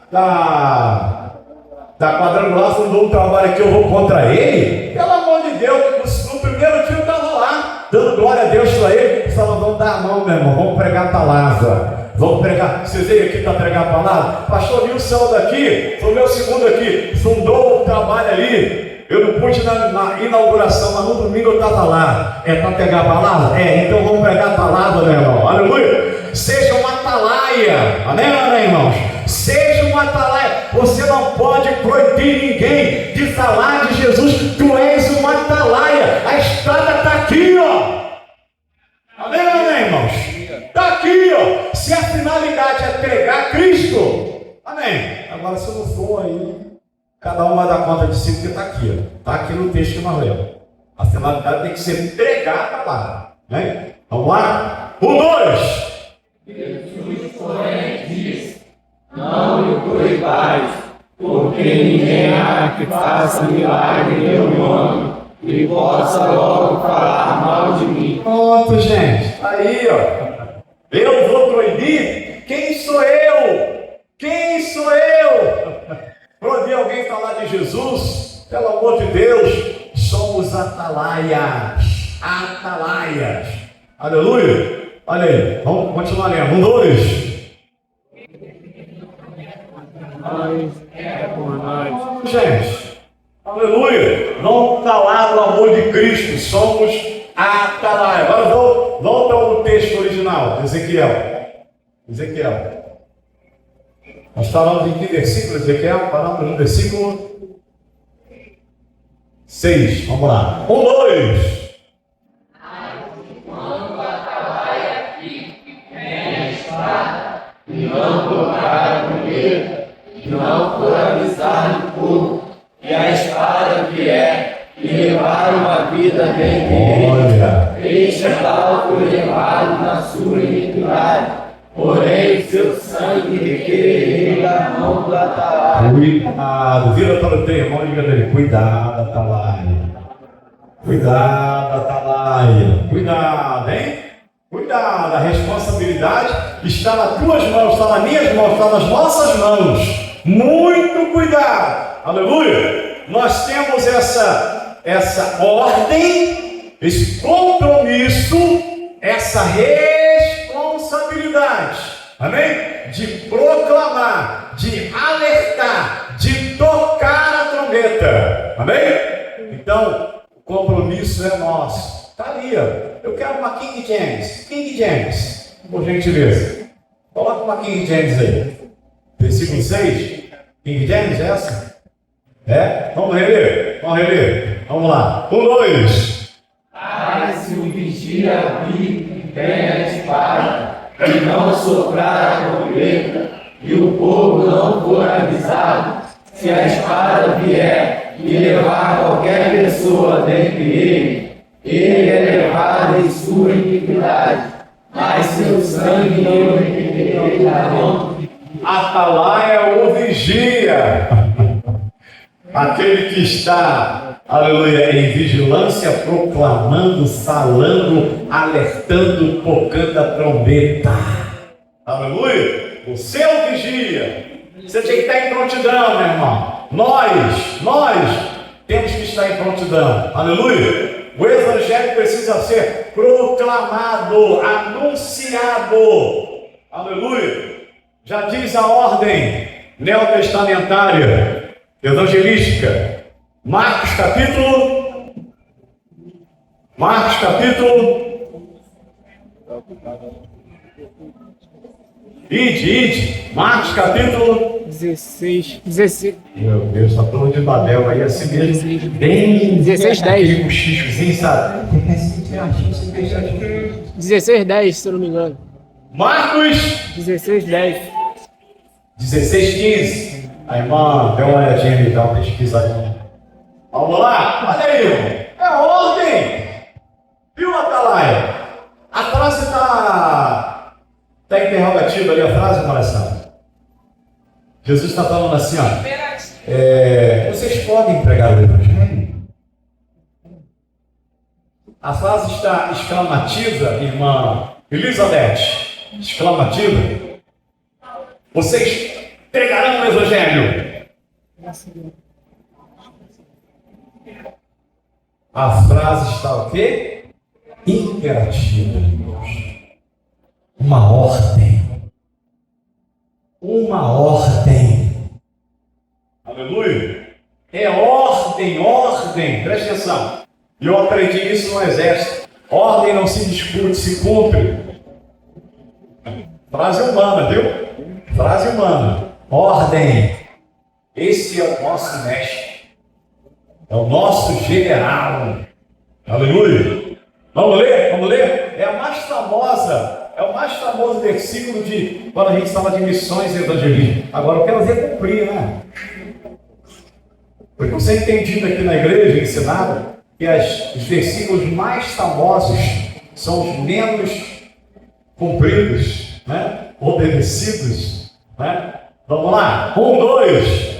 quadrangular, fundou um trabalho aqui, eu vou contra ele? Pelo amor de Deus, no primeiro dia eu estava lá, dando glória a Deus para ele, falando: vamos dar a mão, meu irmão, vamos pregar a palavra. Vamos pregar. Vocês veio aqui para pregar a palavra? Pastor Nilson daqui, foi o meu segundo aqui, fundou o trabalho ali. Eu não pude na inauguração, mas no domingo eu estava lá. É para pegar a palavra? É, então vamos pregar a palavra, meu irmão. Aleluia. Seja uma atalaia. Amém, irmãos? Seja uma atalaia. Você não pode proibir ninguém de falar de Jesus. Tu és uma atalaia. A espada está aqui, ó. Amém, irmãos? Está aqui, ó. Se a finalidade é pregar Cristo, amém. Agora, se não for aí, cada um vai dar conta de si, porque está aqui, ó. Está aqui no texto que nós lemos. A finalidade tem que ser pregar a palavra. Amém? Vamos lá? 1, 2. Jesus, porém, diz: não lhe proibais, porque ninguém há que faça milagre em meu nome e possa logo falar mal de mim. Pronto, gente. Aí, ó. Eu vou proibir? Quem sou eu? Quem sou eu? Proibir alguém falar de Jesus? Pelo amor de Deus, somos atalaias. Atalaias. Aleluia. Olha aí, vamos continuar lendo. 1, 2. Gente, aleluia. Vamos falar do amor de Cristo. Somos atalaias. Agora volta ao texto original, Ezequiel. Nós falamos em que versículo, Ezequiel? Falamos no versículo 6. Vamos lá. 1, 2. Quando a atalaia aqui vem a espada, e não tocar a trombeta, e não for avisar no povo, e a espada vier e levar uma vida bem querida, este tal foi levado na sua iniquidade, porém seu sangue requererei da mão do atalaia. Cuidado, vira para o teu irmão e diga dele: cuidado, atalaia. Cuidado, atalaia. Cuidado, hein? Cuidado, a responsabilidade está nas tuas mãos, está nas minhas mãos, está nas nossas mãos. Muito cuidado. Aleluia. Nós temos essa ordem, esse compromisso, essa responsabilidade, amém? De proclamar, de alertar, de tocar a trombeta, amém? Então, o compromisso é nosso. Está ali, ó. Eu quero uma King James, por gentileza. Coloca uma King James aí. Versículo 6. King James, essa? É? Vamos reler. Vamos lá. 1, 2. Se o vigia vir e tem a espada, e não soprar a trombeta, e o povo não for avisado, se a espada vier e levar qualquer pessoa dentre ele, Ele é levado em sua iniquidade, mas seu sangue não representarão. Atalaia é o vigia, aquele que está, aleluia, em vigilância, proclamando, falando, alertando, tocando a trombeta. Aleluia! O seu vigia. Você tem que estar em prontidão, meu irmão. Nós temos que estar em prontidão. Aleluia! O evangelho precisa ser proclamado, anunciado. Aleluia! Já diz a ordem neotestamentária, evangelística. Marcos capítulo. Ide. Marcos capítulo 16. Meu Deus, só todo de Babel aí, assim mesmo. Bem 16, 10. aquele cochichozinho, sabe? 16, 10, se eu não me engano. Marcos 16, 10. 16, 15. A irmã deu uma olhadinha ali, dá uma pesquisa aí. Vamos lá? Olha aí, irmão. É ordem. Viu, Atalaia? A frase está interrogativa ali, a frase, coração. Jesus está falando assim, ó. Vocês podem pregar o evangelho? A frase está exclamativa, irmã Elizabeth. Exclamativa. Vocês pregarão o evangelho? A frase está o quê? Imperativa, irmãos. Uma ordem. Aleluia. É ordem. Presta atenção. E eu aprendi isso no exército. Ordem não se discute, se cumpre. Frase humana, viu? Frase humana. Ordem. Esse é o nosso mestre. É o nosso general. Aleluia. Vamos ler? É o mais famoso versículo de quando a gente fala de missões e evangelismo. Agora eu quero ver cumprir, né? Porque você tem entendido aqui na igreja, ensinado, que os versículos mais famosos são os menos cumpridos, né? Obedecidos, né? Vamos lá, 1, 2.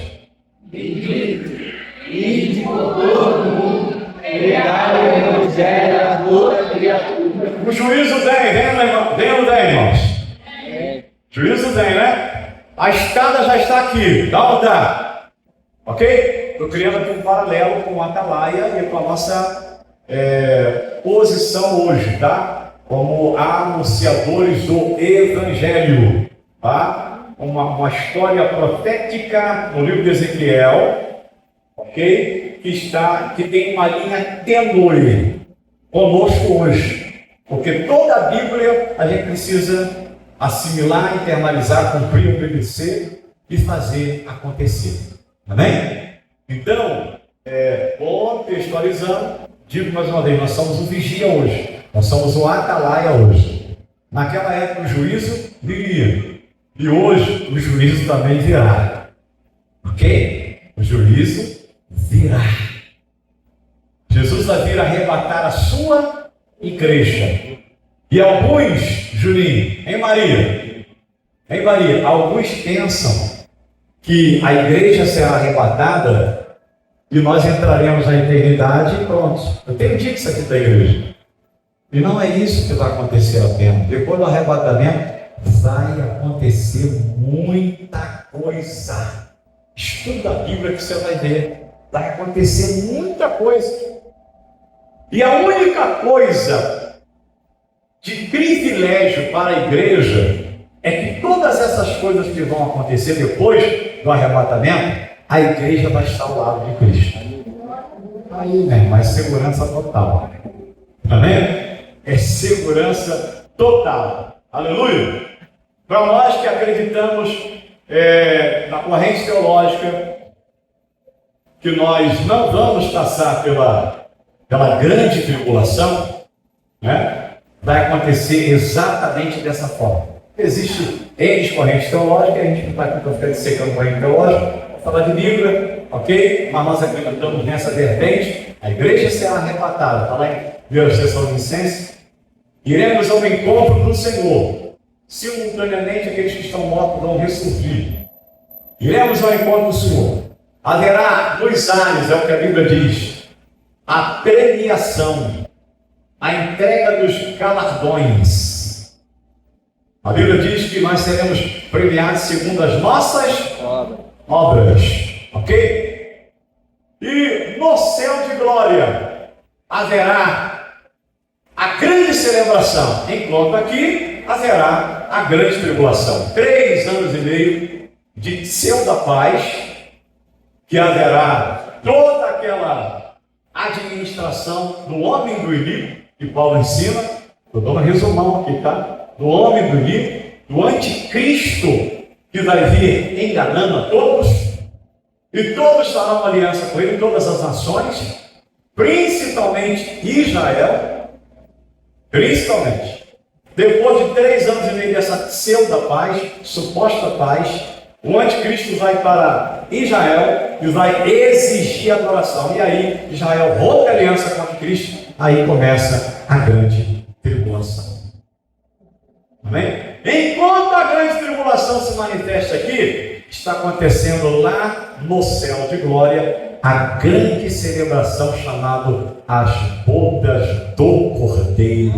Ide por todo mundo, pregar o evangelho a toda criatura. O juízo vem, irmãos? Juízo vem, né? A escada já está aqui, dá ou dá? Ok? Estou criando aqui um paralelo com a Atalaia e com a nossa posição hoje, tá? Como anunciadores do Evangelho, tá? Uma história profética no livro de Ezequiel, ok? Que tem uma linha tênue conosco hoje. Porque toda a Bíblia a gente precisa assimilar, internalizar, cumprir, obedecer e fazer acontecer. Amém? Então, contextualizando, digo mais uma vez, nós somos o vigia hoje. Nós somos o atalaia hoje. Naquela época o juízo viria. E hoje o juízo também virá. Ok? O juízo virá. Jesus vai vir arrebatar a sua igreja. E alguns, Julinho, em Maria, alguns pensam que a igreja será arrebatada e nós entraremos na eternidade e pronto. Eu tenho dito isso aqui da igreja. E não é isso que vai acontecer apenas. Depois do arrebatamento, vai acontecer muita coisa. Estuda a Bíblia que você vai ver. Vai acontecer muita coisa. E a única coisa de privilégio para a igreja é que todas essas coisas que vão acontecer depois do arrebatamento, a igreja vai estar ao lado de Cristo. Aí, né? Mas segurança total. Amém? É segurança total. Aleluia! Para nós que acreditamos na corrente teológica, que nós não vamos passar pela grande tribulação, né? Vai acontecer exatamente dessa forma. Existe N correntes teológicas, a gente não está aqui para ficar dissecando corrente teológica, para falar de Bíblia, ok? Mas nós acreditamos nessa vertente, a igreja será arrebatada, está lá em 1 Tessalonicenses, iremos ao encontro do Senhor. Simultaneamente, aqueles que estão mortos vão ressurgir. Iremos ao encontro do Senhor. Haverá nos ares, é o que a Bíblia diz, a premiação, a entrega dos galardões. A Bíblia diz que nós seremos premiados segundo as nossas obras. Ok? E no céu de glória haverá a grande celebração, enquanto aqui haverá a grande tribulação. 3 anos e meio de céu da paz, que haverá toda aquela administração do homem do inimigo, que Paulo ensina. Estou dando um resumão aqui, tá? Do homem do inimigo, do anticristo, que vai vir enganando a todos, e todos farão aliança com ele, todas as nações, principalmente Israel, principalmente. Depois de 3 anos e meio dessa pseudo paz, suposta paz, o anticristo vai para Israel e vai exigir adoração. E aí Israel rompe aliança com o anticristo, aí começa a grande tribulação. Amém? Enquanto a grande tribulação se manifesta aqui, está acontecendo lá no céu de glória a grande celebração chamada as bodas do Cordeiro.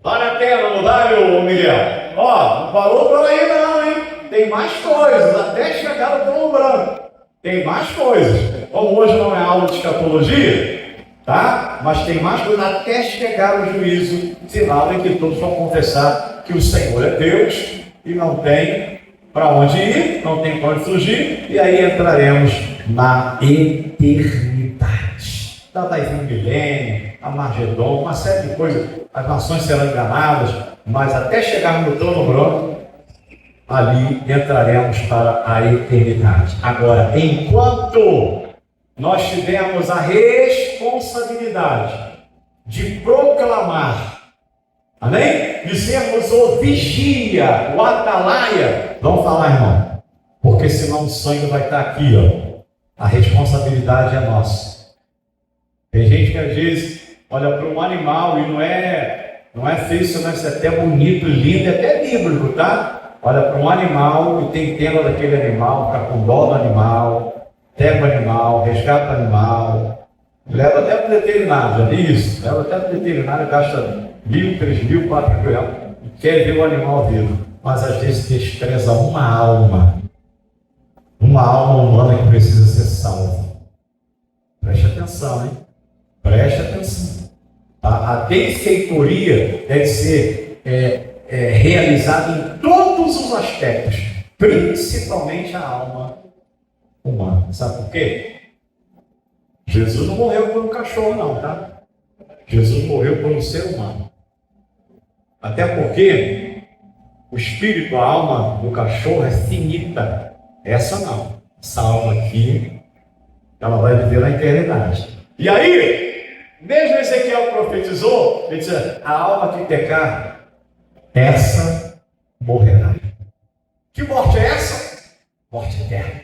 Vale a pena, não vale, ô Miguel? Ó, não parou por aí não, hein? Tem mais coisas, até chegar no trono branco. Tem mais coisas. Como hoje não é aula de escatologia, tá? Mas tem mais coisas até chegar o juízo final em que todos vão confessar que o Senhor é Deus e não tem para onde ir, não tem para onde fugir, e aí entraremos na eternidade. Então vai vir o milênio, a Magedon, uma série de coisas. As nações serão enganadas, mas até chegar no trono branco, ali entraremos para a eternidade. Agora, enquanto nós tivermos a responsabilidade de proclamar, amém? De sermos o vigia, o atalaia, vamos falar, irmão, porque senão o sangue vai estar aqui, ó. A responsabilidade é nossa. Tem gente que às vezes olha para um animal e não é feio, isso não é até bonito, lindo, é até bíblico, tá? Olha para um animal e tem pena daquele animal, fica com dó do animal, pega o animal, resgata o animal, leva até para o veterinário, já vi isso, leva até para o veterinário, gasta 1.000, 3.000, 4.000 e quer ver o animal vivo, mas às vezes despreza uma alma humana que precisa ser salva. Preste atenção, hein? Preste atenção. A benfeitoria deve ser realizada em todos os aspectos, principalmente a alma humana. Sabe por quê? Jesus não morreu por um cachorro, não, tá? Jesus morreu por um ser humano. Até porque o espírito, a alma do cachorro é finita. Essa não. Essa alma aqui, ela vai viver na eternidade. E aí, mesmo Ezequiel profetizou, ele disse: a alma que pecar, essa morrerá. Que morte é essa? Morte eterna.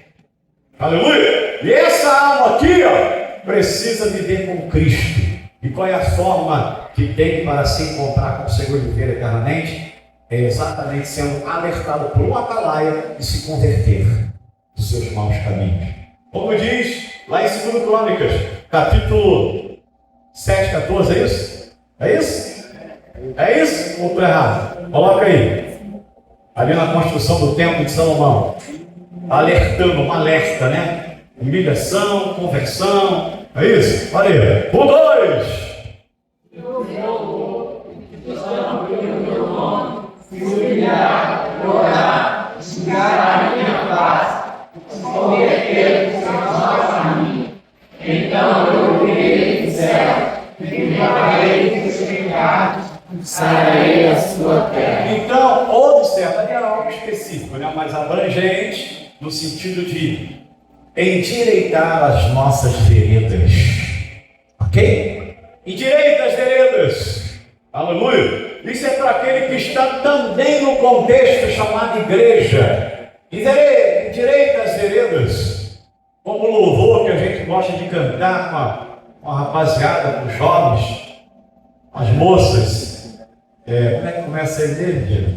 Aleluia! E essa alma aqui, ó, precisa viver com Cristo. E qual é a forma que tem para se encontrar com o Senhor e viver eternamente? É exatamente sendo alertado por um atalaia e se converter dos seus maus caminhos. Como diz lá em 2 Crônicas, capítulo 7, 14, é isso? É isso? É isso? Ou estou errado? Coloca aí. Ali na construção do templo de Salomão. Alertando, um alerta, né? Humilhação, conversão. É isso? Olha aí. 1, 2. Se humilhar, orar, buscar a minha paz, se converter dos seus maus caminhos, então eu ouvirei do céu, perdoarei os seus pecados, sararei a sua terra. Então, observa, era algo específico, né? Mais abrangente, no sentido de endireitar as nossas veredas. Ok? Endireita as veredas. Aleluia! Isso é para aquele que está também no contexto chamado igreja. Endireita as veredas. Como o louvor que a gente gosta de cantar uma rapaziada, com os jovens, as moças. Como é que começa a igreja?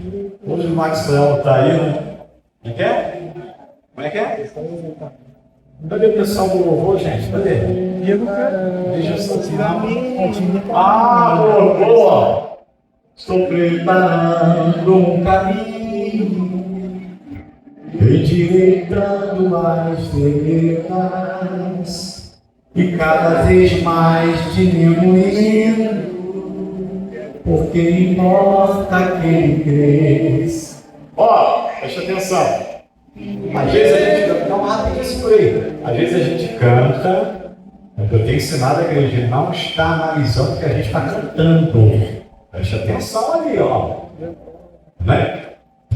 Hoje o Maxwell está aí, né? Como é que é? Como é que é? Cadê o pessoal do louvor, gente? Cadê? Deixa eu só tirar. Boa! Estou preparando um caminho, endireitando as veredas e cada vez mais diminuindo, porque importa quem cresce. Presta atenção. Às vezes a gente canta, não mata isso por aí. Às vezes a gente canta, eu tenho ensinado a igreja, não está analisando o que a gente está cantando. Preste atenção ali, né?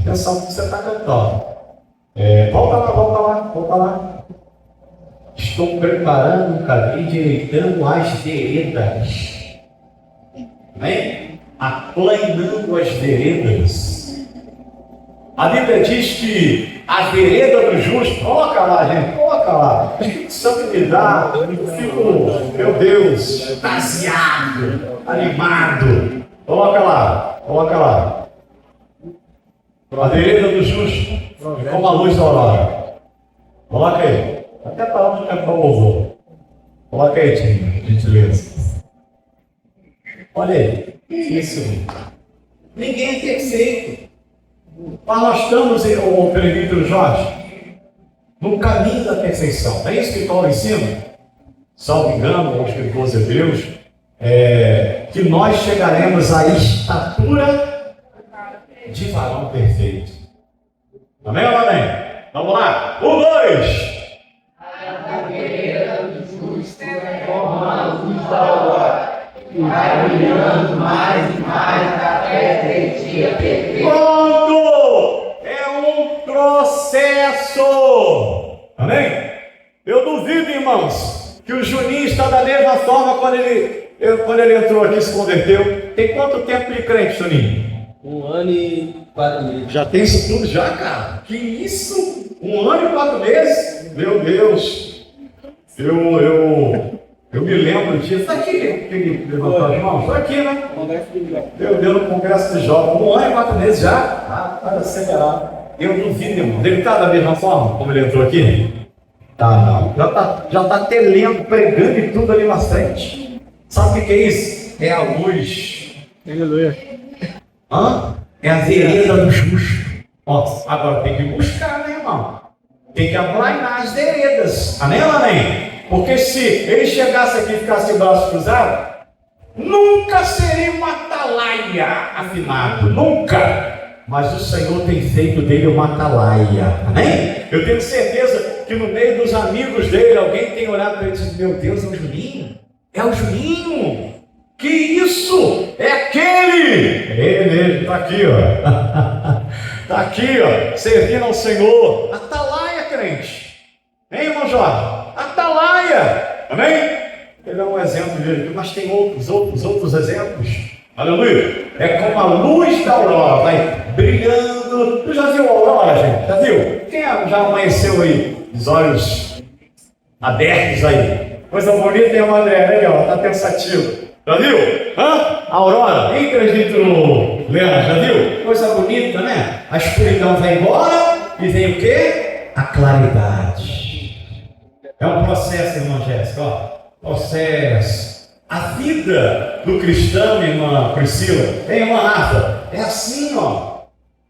Atenção no que você está cantando. Volta lá. Estou preparando um caminho, endireitando as veredas. Né? Aplanando as veredas. A Bíblia diz que a vereda do justo, coloca lá, gente, coloca lá. Santo me dá, eu fico, meu Deus, extasiado, animado. Coloca lá. A vereda do justo é como a luz da aurora. Coloca aí. Até para onde cantar o louvor. Coloca aí, Tim, gentileza. Olha aí. Isso. Ninguém é perfeito. Mas nós estamos, o presbítero Jorge, no caminho da perfeição. É isso que Paulo ensina? Salvo engano, aos escritores hebreus, que nós chegaremos à estatura de varão perfeito. Amém ou amém? Vamos lá. 1, 2. A vereda do justo é como a luz da aurora, que vai brilhando mais e mais até ter dia perfeito. Pronto! É um processo. Amém? Eu duvido, irmãos, que o Juninho está da mesma forma quando ele entrou aqui e se converteu. Tem quanto tempo de crente, Juninho? 1 ano e 4 meses. Já tem isso tudo já, cara? Que isso? 1 ano e 4 meses? Meu Deus! Eu me lembro disso. Está aqui, quem levantou as mãos? Está aqui, né? Meu Deus, no Congresso de Jovens. 1 ano e 4 meses já? Para acelerado. Eu duvido, irmão. Ele está da mesma forma como ele entrou aqui? Tá, não. Já está até lendo, pregando e tudo ali na frente. Sabe o que é isso? É a luz. Aleluia. É a vereda do justo. Agora tem que buscar, né, irmão? Tem que aplainar as veredas. Amém ou amém? Porque se ele chegasse aqui e ficasse de braço cruzado, nunca seria uma atalaia afinado. Nunca. Mas o Senhor tem feito dele uma atalaia. Amém? Eu tenho certeza que no meio dos amigos dele, alguém tem olhado para ele e disse: meu Deus, é o Juninho? É o Juninho? Que isso? É aquele! É ele mesmo, está aqui, Está aqui, servindo ao Senhor. Atalaia, crente. Hein, irmão Jorge? Atalaia. Amém? Ele é um exemplo dele, mas tem outros exemplos. Aleluia. É como a luz da aurora, vai brilhando. Tu já viu a aurora, gente? Já viu? Quem já amanheceu aí? Os olhos abertos aí. Coisa bonita, hein, André? Aí, tá pensativo. Já viu? A aurora. Hein, presbítero Leandro? Já viu? Coisa bonita, né? A escuridão vai embora e vem o quê? A claridade. É um processo, irmã Jéssica, processo. A vida do cristão, irmã Priscila, irmã Rafa, é assim,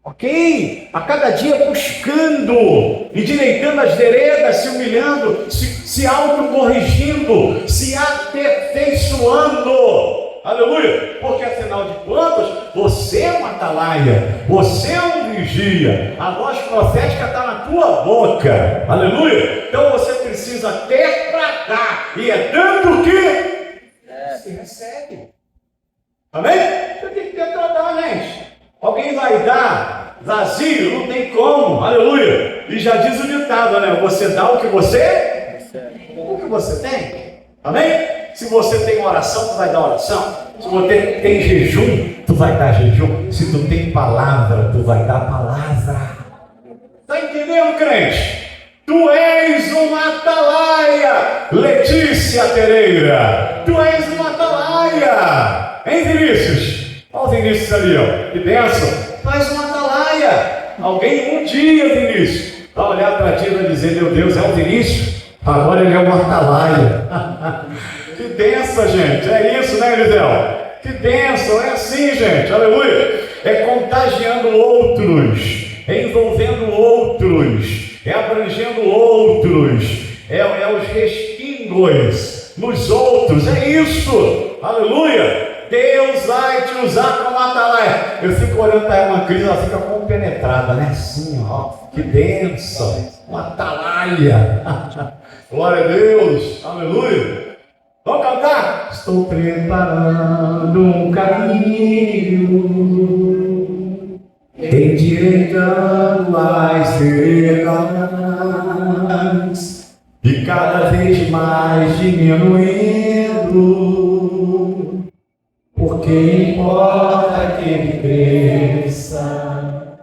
ok? A cada dia buscando, endireitando as veredas, se humilhando, se autocorrigindo, se aperfeiçoando. Aleluia! Porque afinal de contas, você é uma atalaia, você é um vigia, a voz profética está na tua boca. Aleluia! Então você precisa ter para dar, e é tanto que você recebe. Amém? Você tem que ter para dar, gente. Alguém vai dar vazio? Não tem como. Aleluia! E já diz o ditado, né? Você dá o que você tem. Amém? Se você tem oração, tu vai dar oração. Se você tem jejum, tu vai dar jejum. Se tu tem palavra, tu vai dar palavra. Está entendendo, crente? Tu és uma atalaia, Letícia Pereira. Tu és um atalaia. Hein, Vinícius? Olha o Vinícius ali, ó. Que bênção. Tu és um atalaia. Alguém um dia, Vinícius, vai olhar para ti e vai dizer: meu Deus, é o Vinícius? Agora ele é um atalaia. Que bênção, gente. É isso, né, Elisel? Que bênção. É assim, gente. Aleluia. É contagiando outros, é envolvendo outros, é abrangendo outros, é os respingos nos outros. É isso. Aleluia. Deus vai te usar como atalaia. Eu fico olhando para uma crise, ela fica compenetrada, né? Assim, ó. Que bênção. Uma atalaia. Glória a Deus. Aleluia. Vamos cantar? Estou preparando um caminho, endireitando as veredas, e cada vez mais diminuindo, porque importa que ele cresça,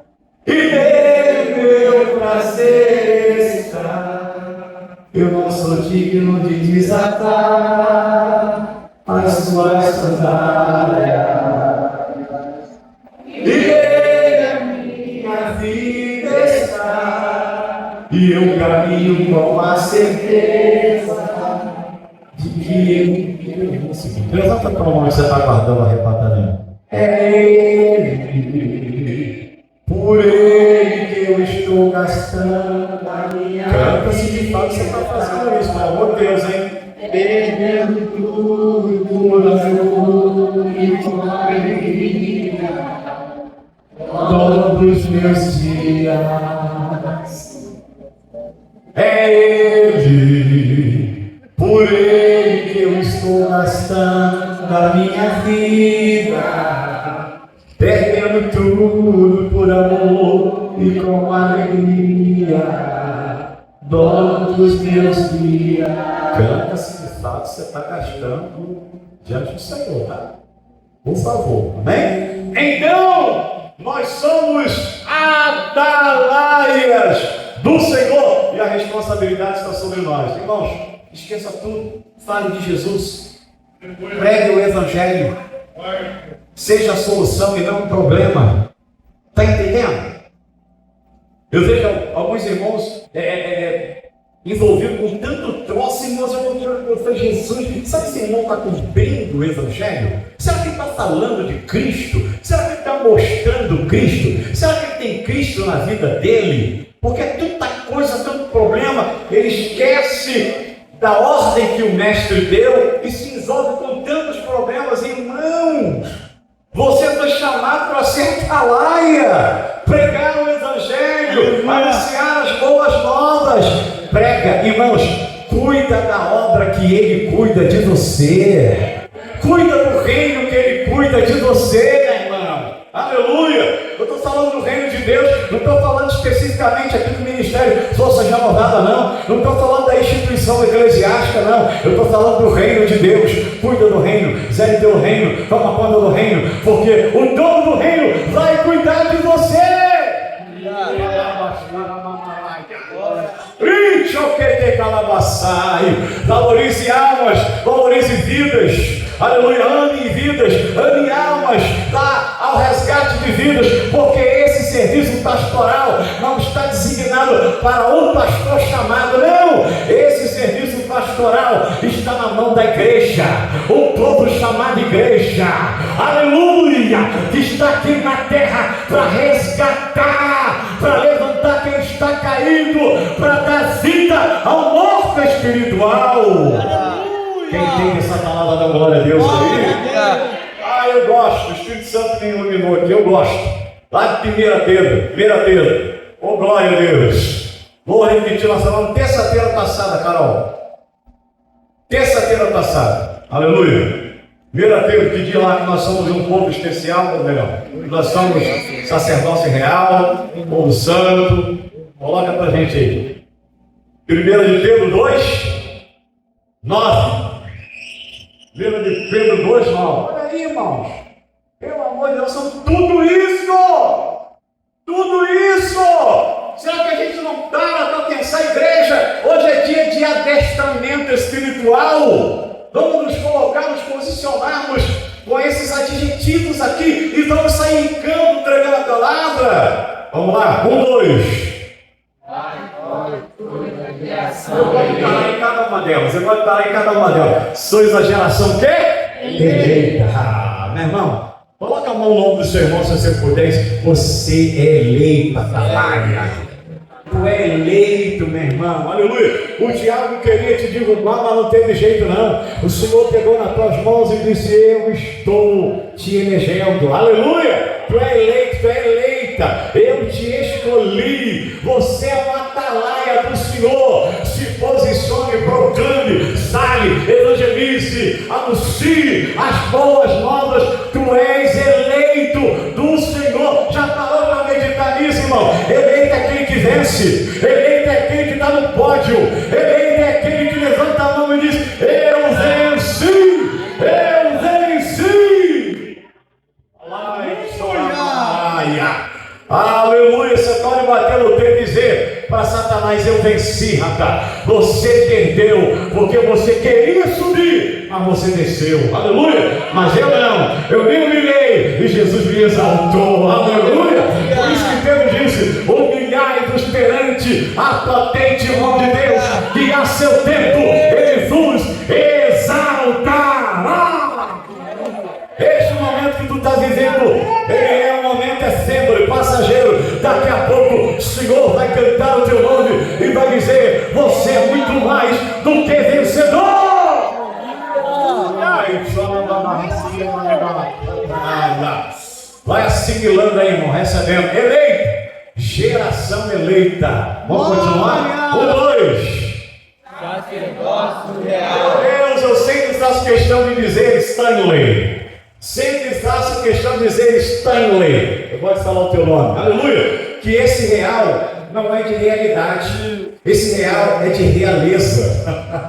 e nele meu prazer está. Eu não sou digno de desatar as suas sandálias, e nele a minha vida está, e eu caminho com a certeza de que eu vou seguir. Levanta para mão, você está guardando o arrebatamento. É Ele, por Ele que eu estou gastando a minha vida. Canta se de fato você está fazendo isso, pelo amor de Deus, hein? Perdendo tudo por amor e com alegria, todos os meus dias. É Ele, por Ele que eu estou gastando a minha vida, perdendo tudo por amor e com alegria, dono dos meus dias. Canta se de fato você está gastando diante do Senhor, tá? Por favor, amém? Então, nós somos atalaias do Senhor e a responsabilidade está sobre nós. Irmãos, esqueça tudo, fale de Jesus, pregue o Evangelho, seja a solução e não um problema. Está entendendo? Eu vejo alguns irmãos envolvidos com tanto troço, irmãos, eu falei: Jesus, sabe se esse irmão está cumprindo o Evangelho? Será que ele está falando de Cristo? Será que ele está mostrando Cristo? Será que ele tem Cristo na vida dele? Porque é tanta coisa, tanto problema, ele esquece da ordem que o Mestre deu e se envolve com tantos problemas. Irmãos, você foi chamado para ser atalaia, pregar o Evangelho, anunciar as boas novas. Prega, irmãos, cuida da obra que Ele cuida de você, cuida do reino que Ele cuida de você, meu irmão. Aleluia! Eu estou falando do reino de Deus, não estou falando especificamente aqui do Ministério Força Renovada, não estou falando da instituição eclesiástica, não, eu estou falando do reino de Deus. Cuida do reino, zele teu reino, toma conta do reino, porque o dono do reino vai cuidar de você. Valorize almas, valorize vidas, aleluia, ame vidas, ame almas, dá ao resgate de vidas, porque esse serviço pastoral não está designado para um pastor chamado, não, esse serviço pastoral está na mão da igreja, o povo chamado igreja, aleluia, que está aqui na terra para resgatar, para levantar quem está caído, para dar vida ao morto espiritual. Quem tem essa palavra da glória a Deus aí? Eu gosto, o Espírito Santo me iluminou aqui, eu gosto. Lá de 1 Pedro, oh glória a Deus. Vou repetir, nós falamos terça-feira passada, Carol. Terça-feira passada, aleluia. 1 Pedro, que dia lá que nós somos um povo especial, ou melhor, nós somos sacerdócio real, povo santo. Coloca pra gente aí. 1 de Pedro 2, 9. 1 de Pedro 2, 9. Olha aí, irmãos. Pelo amor de Deus, são tudo isso! Tudo isso! Será que a gente não para para pensar, igreja? Hoje é dia de adestramento espiritual. Vamos nos colocar, nos posicionarmos com esses adjetivos aqui e vamos sair em campo pregando a palavra. Vamos lá, 1, 2. Eu vou parar em cada uma delas. Eu vou parar em cada uma delas. Sois a geração quê? Eleita. Meu irmão, coloca a mão no ombro do seu irmão se você puder. Você é eleita, Atalaia. Tu é eleito, meu irmão, aleluia. O diabo queria te derrubar, mas não teve jeito não. O Senhor pegou nas tuas mãos e disse: eu estou te elegendo, aleluia. Tu é eleito, tu é eleita. Eu te escolhi. Você é uma atalaia do Senhor. Se posicione, proclame, sale, evangelize, anuncie as boas novas. Tu és eleito do Senhor. Já parou para meditar nisso, irmão? Eleito é aquele que vence. Eleito é aquele que está no pódio. Eleito é aquele que levanta a mão e diz: eu venci, eu venci. Aleluia. Aleluia. Você pode bater no peito e dizer para Satanás: eu venci, rapaz. Você perdeu porque você queria subir, mas você desceu. Aleluia. Mas eu não, eu me humilhei e Jesus me exaltou. Aleluia. Por isso que Pedro disse: humilhai-vos perante a potente mão de Deus, que a seu tempo Ele vos exaltará. Este momento que tu está vivendo, ele é um momento efêmero e passageiro. Daqui a pouco o Senhor vai cantar o teu nome e vai dizer: você é muito mais do que vencedor. Vai assimilando aí, irmão, recebendo. Eleito. Geração eleita. Vamos continuar? 1, 2. Sacerdócio real. Meu Deus, eu sempre faço questão de dizer Stanley. Sempre faço questão de dizer Stanley. Eu gosto de falar o teu nome. Aleluia. Que esse real não é de realidade. Esse real é de realeza.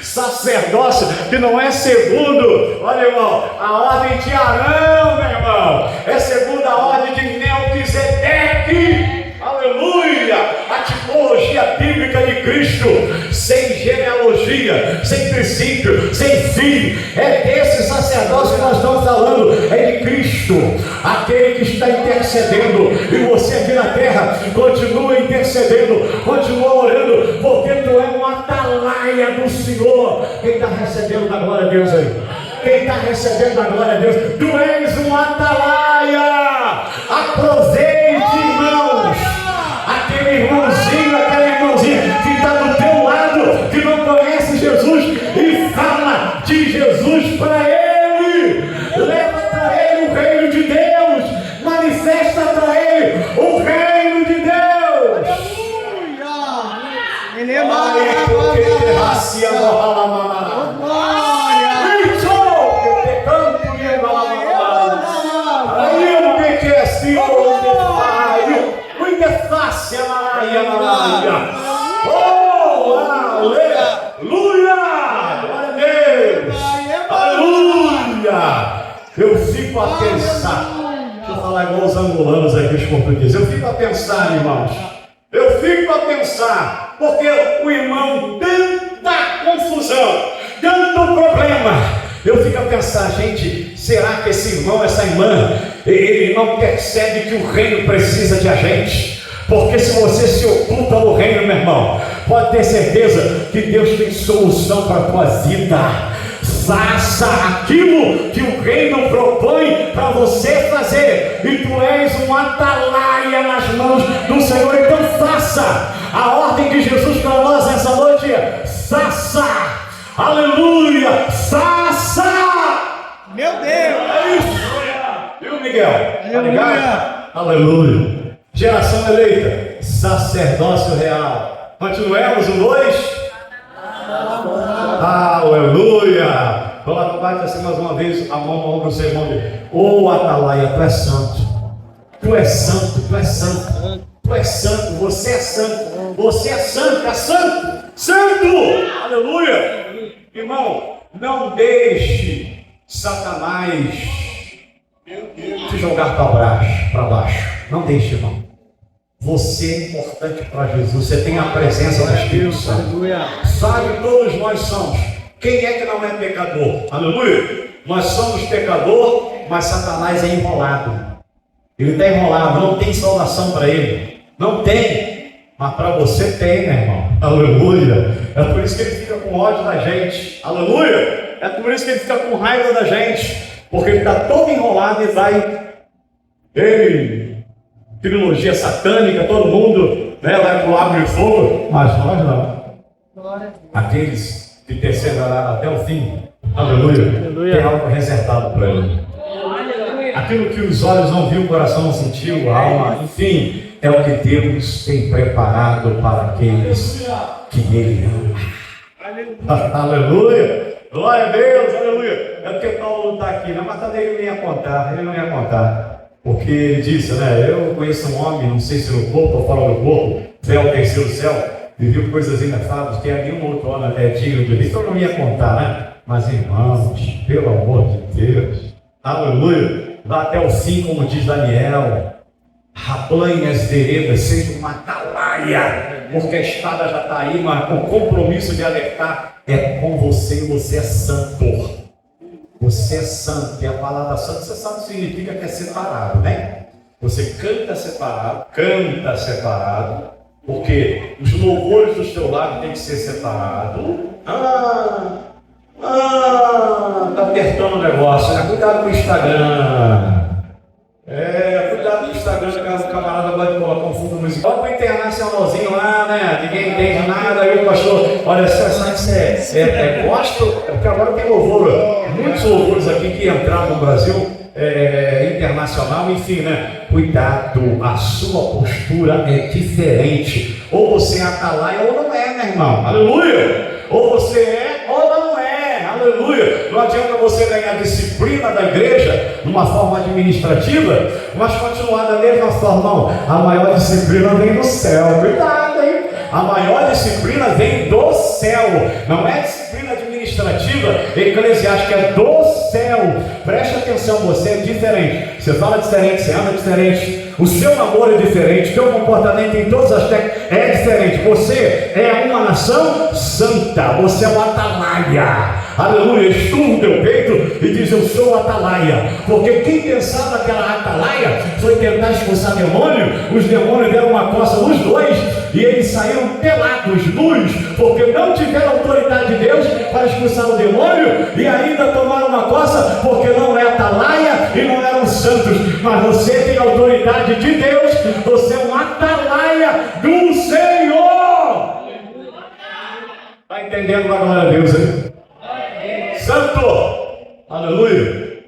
Sacerdócio que não é segundo, olha, irmão, a ordem de Arão, meu irmão, é segundo a ordem de Melquisedeque. Aleluia! A tipologia bíblica de Cristo, sem genealogia, sem princípio, sem fim. É desse sacerdócio que nós estamos falando, é de Cristo, aquele que está intercedendo. E você aqui na terra continua intercedendo, continua orando, porque tu é uma atalaia do Senhor. Quem está recebendo da glória a Deus aí? Quem está recebendo da glória a Deus? Tu és um atalaia. Aproveite, irmãos. Aquele irmãozinho, aquela irmãzinha que está do teu lado, que não conhece Jesus, e fala de Jesus para ele. Leva para ele o reino de Deus. Manifesta para ele o reino de Deus. Ele é maravilhoso. Oh, aleluia! Glória a Deus! Aleluia! Eu fico a pensar. Deixa eu falar igual os angolanos aqui, os portugueses. Eu fico a pensar, irmãos. Eu fico a pensar, porque o irmão, tanta confusão, tanto problema. Eu fico a pensar, gente, será que esse irmão, essa irmã, ele não percebe que o reino precisa de a gente? Porque se você se oculta no reino, meu irmão, pode ter certeza que Deus tem solução para a tua vida. Faça aquilo que o reino propõe para você fazer, e tu és uma atalaia nas mãos do Senhor. Então faça. A ordem de Jesus para nós nessa noite é: faça. Aleluia, faça. Meu Deus. É isso. Viu, Miguel? Aleluia. Aleluia. Geração eleita, sacerdócio real. Continuemos, 1, 2. Aleluia. Coloca, bate assim mais uma vez a mão no ombro do seu irmão. Ô atalaia, tu és santo. Tu és santo, tu és santo. Tu és santo, você é santo. Você é santo, é santo. Santo! Aleluia. Irmão, não deixe Satanás te jogar para baixo. Não deixe, irmão. Você é importante para Jesus. Você tem a presença do Espírito Santo. Sabe, todos nós somos Quem é que não é pecador? Aleluia! Nós somos pecador, mas Satanás é enrolado. Ele está enrolado, não tem salvação para ele. Não tem, mas para você tem, meu irmão. Aleluia! É por isso que ele fica com ódio da gente. Aleluia! É por isso que ele fica com raiva da gente. Porque ele está todo enrolado e vai... Ei, trilogia satânica, todo mundo, né, vai para o lago de fogo. Mas nós não. Aqueles que perseverarão até o fim. Aleluia! Tem algo reservado para ele. Aquilo que os olhos não viram, o coração não sentiu, a alma, enfim, é o que Deus tem preparado para aqueles que Ele ama. Aleluia! Glória a Deus, aleluia! É porque Paulo está aqui, na matada ele não ia contar, porque ele disse, né, eu conheço um homem, não sei se no corpo ou fora do corpo, céu, terceiro céu, viveu coisas inefáveis, que nenhum outro homem é digno de Deus, então eu não ia contar, né? Mas irmãos, pelo amor de Deus, aleluia! Vá até o fim, como diz Daniel. Aplane as veredas, seja uma atalaia, porque a espada já está aí, mas o compromisso de alertar é com você, e você é santo. Você é santo, e a palavra santo, você sabe o que significa, que é separado, né? Você canta separado, porque os louvores do seu lado tem que ser separado. Tá apertando o negócio, né? Cuidado com o Instagram. Cuidado com o Instagram, caso o camarada vai colocar um fundo musical. Olha para o internacionalzinho lá, né? Ninguém entende nada. Aí o pastor, olha, você sabe que você é gospel? É porque agora tem louvor, muitos louvores aqui que entraram no Brasil internacional, enfim, né? Cuidado, a sua postura é diferente. Ou você é atalaia ou não é, meu irmão. Aleluia! Ou você é ou não é. Aleluia! Não adianta você ganhar disciplina da igreja numa forma administrativa, mas continuar da mesma forma. Não, a maior disciplina vem do céu. Cuidado, hein? A maior disciplina vem do céu. Não é disciplina administrativa, eclesiástica, é do céu. Preste atenção, você é diferente. Você fala diferente, você anda diferente. O seu namoro é diferente, o seu comportamento em todos os aspectos é diferente. Você é uma nação santa, você é uma atalaia. Aleluia, esturra o teu peito e diz: eu sou atalaia. Porque quem pensava que era atalaia foi tentar expulsar demônio. Os demônios deram uma coça nos dois e eles saíram pelados, nus, porque não tiveram autoridade de Deus para expulsar o demônio e ainda tomaram uma coça porque não é atalaia e não eram santos. Mas você tem autoridade de Deus, você é um atalaia do Senhor. Está entendendo a glória a Deus aí? Santo! Aleluia!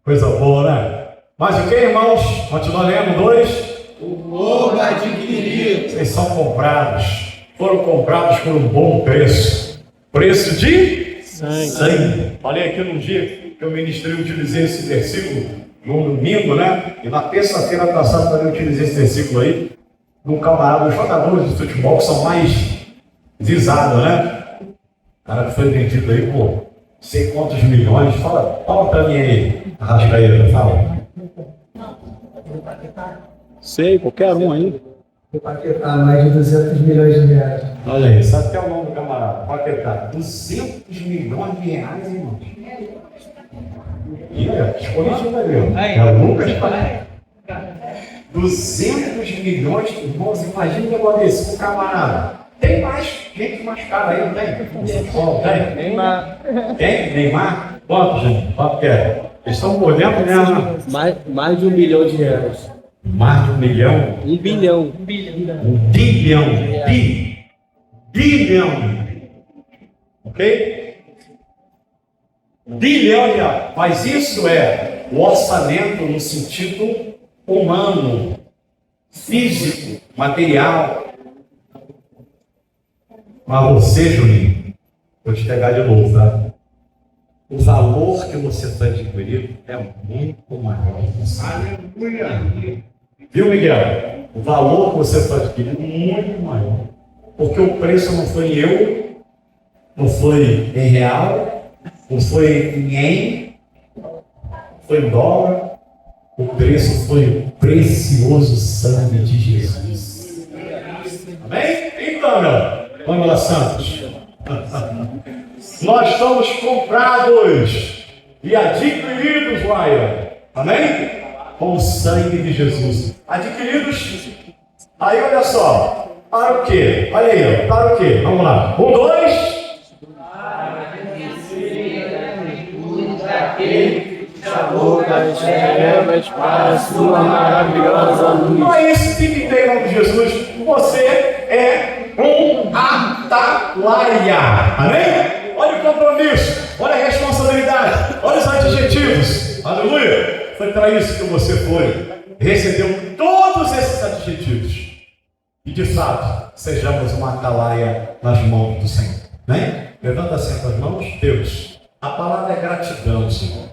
Coisa boa, né? Mas o que, irmãos? Continua lendo, 2. O novo adquirido. Vocês são comprados. Foram comprados por um bom preço. Preço de sangue. Falei aqui num dia que eu ministrei, utilizei esse versículo no domingo, né? E na terça-feira passada também eu utilizei esse versículo aí. Num camarada, os jogadores de futebol que são mais visados, né? O cara que foi vendido aí por sei quantos milhões. Fala pra mim aí, Arrascaeta, fala. Sei, qualquer um aí. Paquetá, mais de 200 milhões de reais. Olha aí, sabe até o nome do camarada? Paquetá, 200 milhões de reais, irmão. E olha, escolhi vai ver. É o Lucas Paquetá. 200 milhões, irmãos, imagina o que aconteceu com o camarada. Tem mais gente mais cara aí, não tem? Tem? Neymar? Quanto, gente? Quanto que é? Eles estão por dentro mesmo. Mais de R$1 bilhão. Mais de 1 milhão? 1 bilhão. 1 bilhão. Bilhão. Ok? Bilhão de reais. Mas isso é o orçamento no sentido humano, físico, material. Mas você, Juninho, vou te pegar de novo, tá? O valor que você foi adquirido é muito maior. Aleluia! Viu, Miguel? O valor que você foi adquirido é muito maior. Porque o preço não foi em euro, não foi em real, não foi em ien, foi em dólar. O preço foi o precioso sangue de Jesus. Amém? Então, meu. Vamos lá, santos. Nós somos comprados e adquiridos, Laia. Amém? Com o sangue de Jesus. Adquiridos. Aí olha só. Para o quê? Olha aí, ó. Para o quê? Vamos lá. 1, 2. Daquele que chamou das trevas para a sua maravilhosa luz. Não é isso que tem em nome de Jesus. Você é um atalaia. Amém? Olha o compromisso. Olha a responsabilidade. Olha os adjetivos. Aleluia. Foi para isso que você foi. Recebeu todos esses adjetivos. E de fato, sejamos uma atalaia nas mãos do Senhor. Amém? Levanta assim as mãos. Deus, a palavra é gratidão, Senhor.